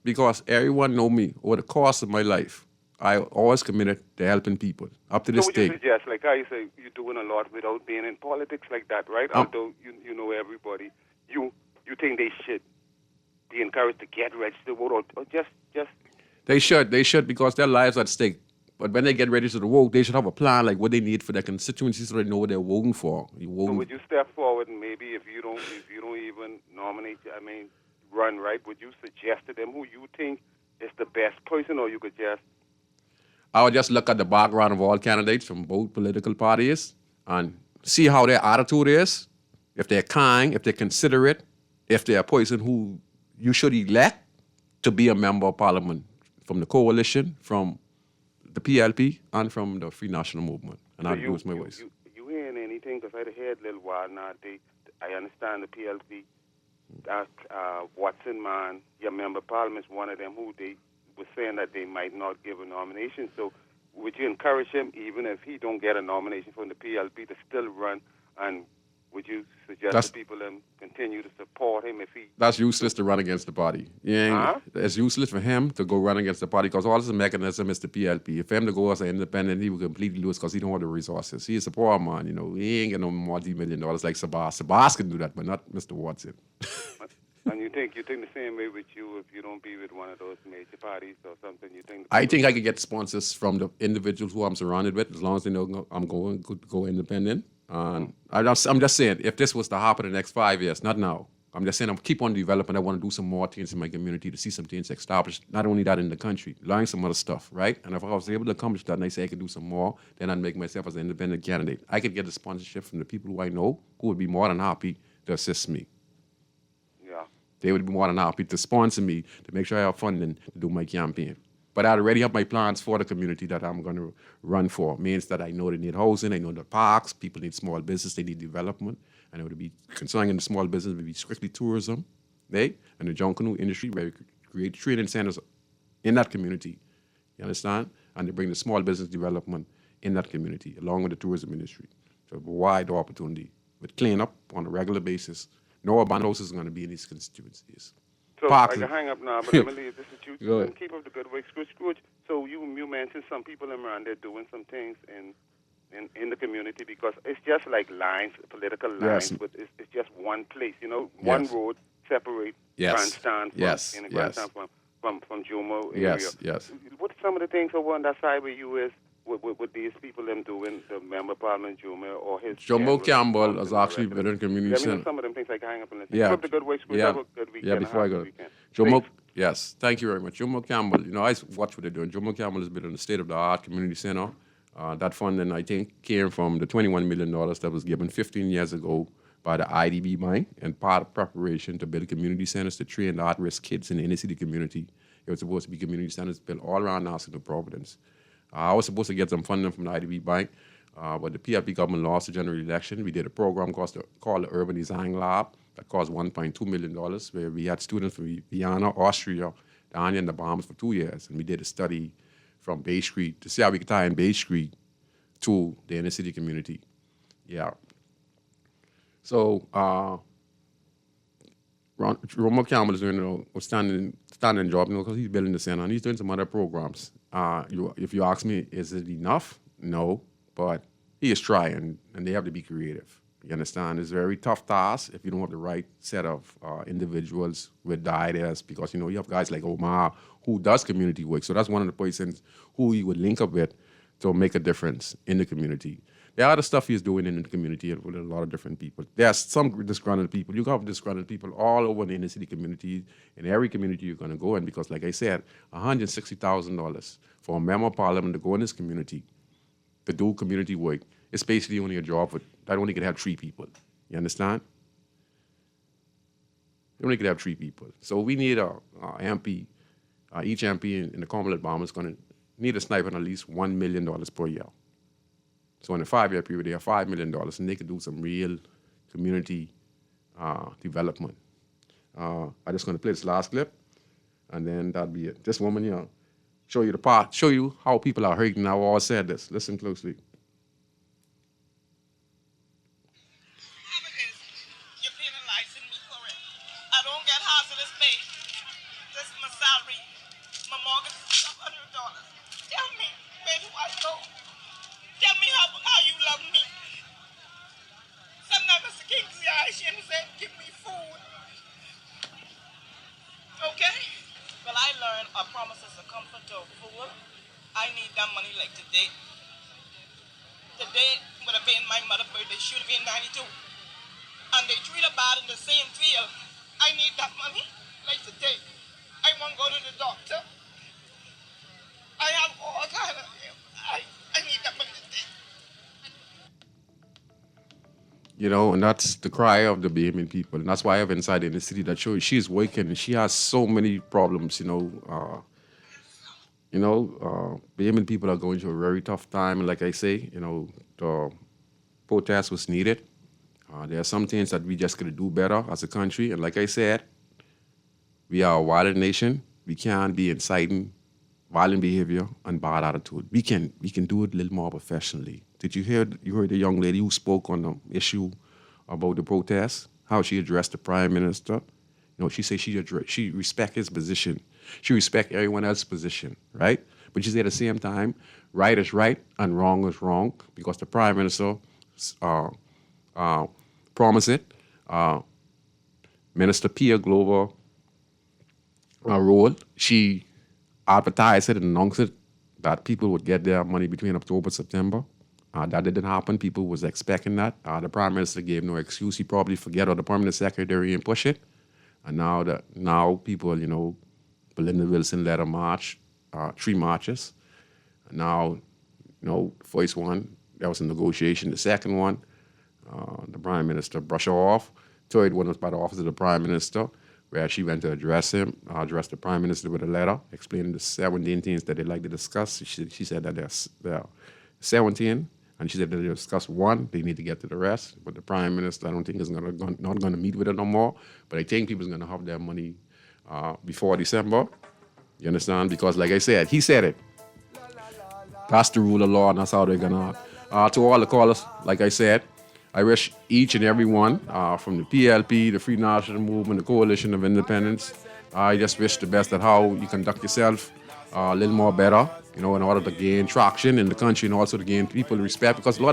Because everyone know me over the course of my life. I always committed to helping people up to this day. So what you suggest, like how you say, you're doing a lot without being in politics like that, right? Although you know everybody, you think they should be encouraged to get registered to vote, or just... They should, because their lives are at stake. But when they get registered to vote, they should have a plan, like what they need for their constituency, so they know what they're voting for. So would you step forward and maybe if you don't even run, right? Would you suggest to them who you think is the best person, or you could just... I would just look at the background of all candidates from both political parties and see how their attitude is, if they're kind, if they're considerate, if they're a person who you should elect to be a member of parliament from the coalition, from the PLP, and from the Free National Movement. And I'll use my voice. You hearing anything? Because I heard a little while now. I understand the PLP, Watson man, your member of parliament is one of them who they was saying that they might not give a nomination. So would you encourage him, even if he don't get a nomination from the PLP, to still run? And would you suggest to people continue to support him if he... That's useless to run against the party. It's useless for him to go run against the party because all this mechanism is the PLP. If him to go as an independent, he would completely lose because he don't have the resources. He's a poor man, He ain't got no multi-million dollars like Sabas. Sabas can do that, but not Mr. Watson. And you think the same way with you if you don't be with one of those major parties or something? I think I could get sponsors from the individuals who I'm surrounded with, as long as they know I'm going to go independent. I'm just saying, if this was to happen in the next 5 years, not now. I'm just saying, I'm keep on developing. I want to do some more things in my community to see some things established. Not only that in the country, learn some other stuff, right? And if I was able to accomplish that and I say I could do some more, then I'd make myself as an independent candidate. I could get the sponsorship from the people who I know who would be more than happy to assist me. Yeah. They would be more than happy to sponsor me to make sure I have funding to do my campaign. But I already have my plans for the community that I'm going to run for. It means that I know they need housing, I know the parks, people need small business, they need development. And it would be concerning the small business, it would be strictly tourism, right? And the John Canoe industry, where we create training centers in that community. You understand? And they bring the small business development in that community, along with the tourism industry. So a wide opportunity with cleanup on a regular basis. No abandoned houses are going to be in these constituencies. So I can hang up now, but let me leave this with you. Go ahead. And keep up the good work, Scrooge. So you mentioned some people around there doing some things in the community, because it's just like lines, political lines, Yes. but it's just one place. One road separate Grandstand Grandstand from Jumo area. Yes. What are some of the things over on that side where you is with these people them doing, the member of Parliament Jumo or his... Jomo Campbell has actually been in community Let me center. know some of them things I can hang up and listen. Yeah. Keep up the good work, Scrooge. Have a good weekend. Yeah, before I go. Weekend. Jomo, yes, thank you very much. Jomo Campbell, I watch what they're doing. Jomo Campbell has been in the state-of-the-art community center. That funding, I think, came from the $21 million that was given 15 years ago by the IDB Bank, and part of preparation to build community centers to train the at-risk kids in the inner-city community. It was supposed to be community centers built all around Nassau and Providence. I was supposed to get some funding from the IDB Bank, but the PLP government lost the general election. We did a program called the Urban Design Lab that cost $1.2 million, where we had students from Vienna, Austria, down in the Bahamas for 2 years, and we did a study from Bay Street to see how we could tie in Bay Street to the inner city community. Yeah. So Romo Campbell is doing a standing job, because he's building the center and he's doing some other programs. If you ask me, is it enough? No, but he is trying, and they have to be creative. You understand? It's a very tough task if you don't have the right set of individuals with the ideas, because you have guys like Omar who does community work. So that's one of the persons who he would link up with to make a difference in the community. There are other stuff he's doing in the community with a lot of different people. There's some disgruntled people. You have disgruntled people all over the inner city community, in every community you're going to go in, because like I said, $160,000 for a member of parliament to go in this community to do community work. It's basically only a job that only could have 3 people. You understand? You only could have 3 people. So we need a MP. Each MP in the Commonwealth Bomb is going to need a sniper at least $1 million per year. So in a 5-year period, they have $5 million, and they could do some real community development. I'm just going to play this last clip, and then that'll be it. This woman here, show you how people are hurting. I've always said this. Listen closely. I don't get hazardous pay. This is my salary. My mortgage is $100. Tell me, where do I go? Tell me how you love me. Sometimes Mr. King said, give me food. Okay? Well, I learned a promise is a comfort to a fool. I need that money like today. Today would have been my mother's birthday. She would have been 92. And they treat her bad in the same field. I need that You know, and that's the cry of the Bahamian people. And that's why I have inside in the city that she's working and she has so many problems, Bahamian people are going through a very tough time. And like I say, the protest was needed. There are some things that we just could do better as a country. And like I said, we are a violent nation. We can't be inciting violent behavior and bad attitude. We can do it a little more professionally. Did you heard the young lady who spoke on the issue about the protest, how she addressed the prime minister? She said she respect his position. She respect everyone else's position, right? But she said at the same time, right is right and wrong is wrong because the prime minister promised it. Minister Pia Glover Road, she advertised it and announced it that people would get their money between October and September. That didn't happen. People was expecting that. The prime minister gave no excuse. He probably forget or the permanent secretary and push it. And now people, Belinda Wilson led a march, 3 marches. And now, first one, that was a negotiation. The second one, the prime minister brushed her off. Third one was by the office of the prime minister, where she went to address the prime minister with a letter explaining the 17 things that they'd like to discuss. She said that there are 17, and she said that they'll discuss one, they need to get to the rest. But the prime minister, I don't think is not going to meet with it no more. But I think people's going to have their money before December. You understand? Because like I said, he said it. That's the rule of law, and that's how they're going to. To all the callers, like I said, I wish each and every one from the PLP, the Free National Movement, the Coalition of Independence, I just wish the best at how you conduct yourself a little more better, in order to gain traction in the country and also to gain people respect. Because a lot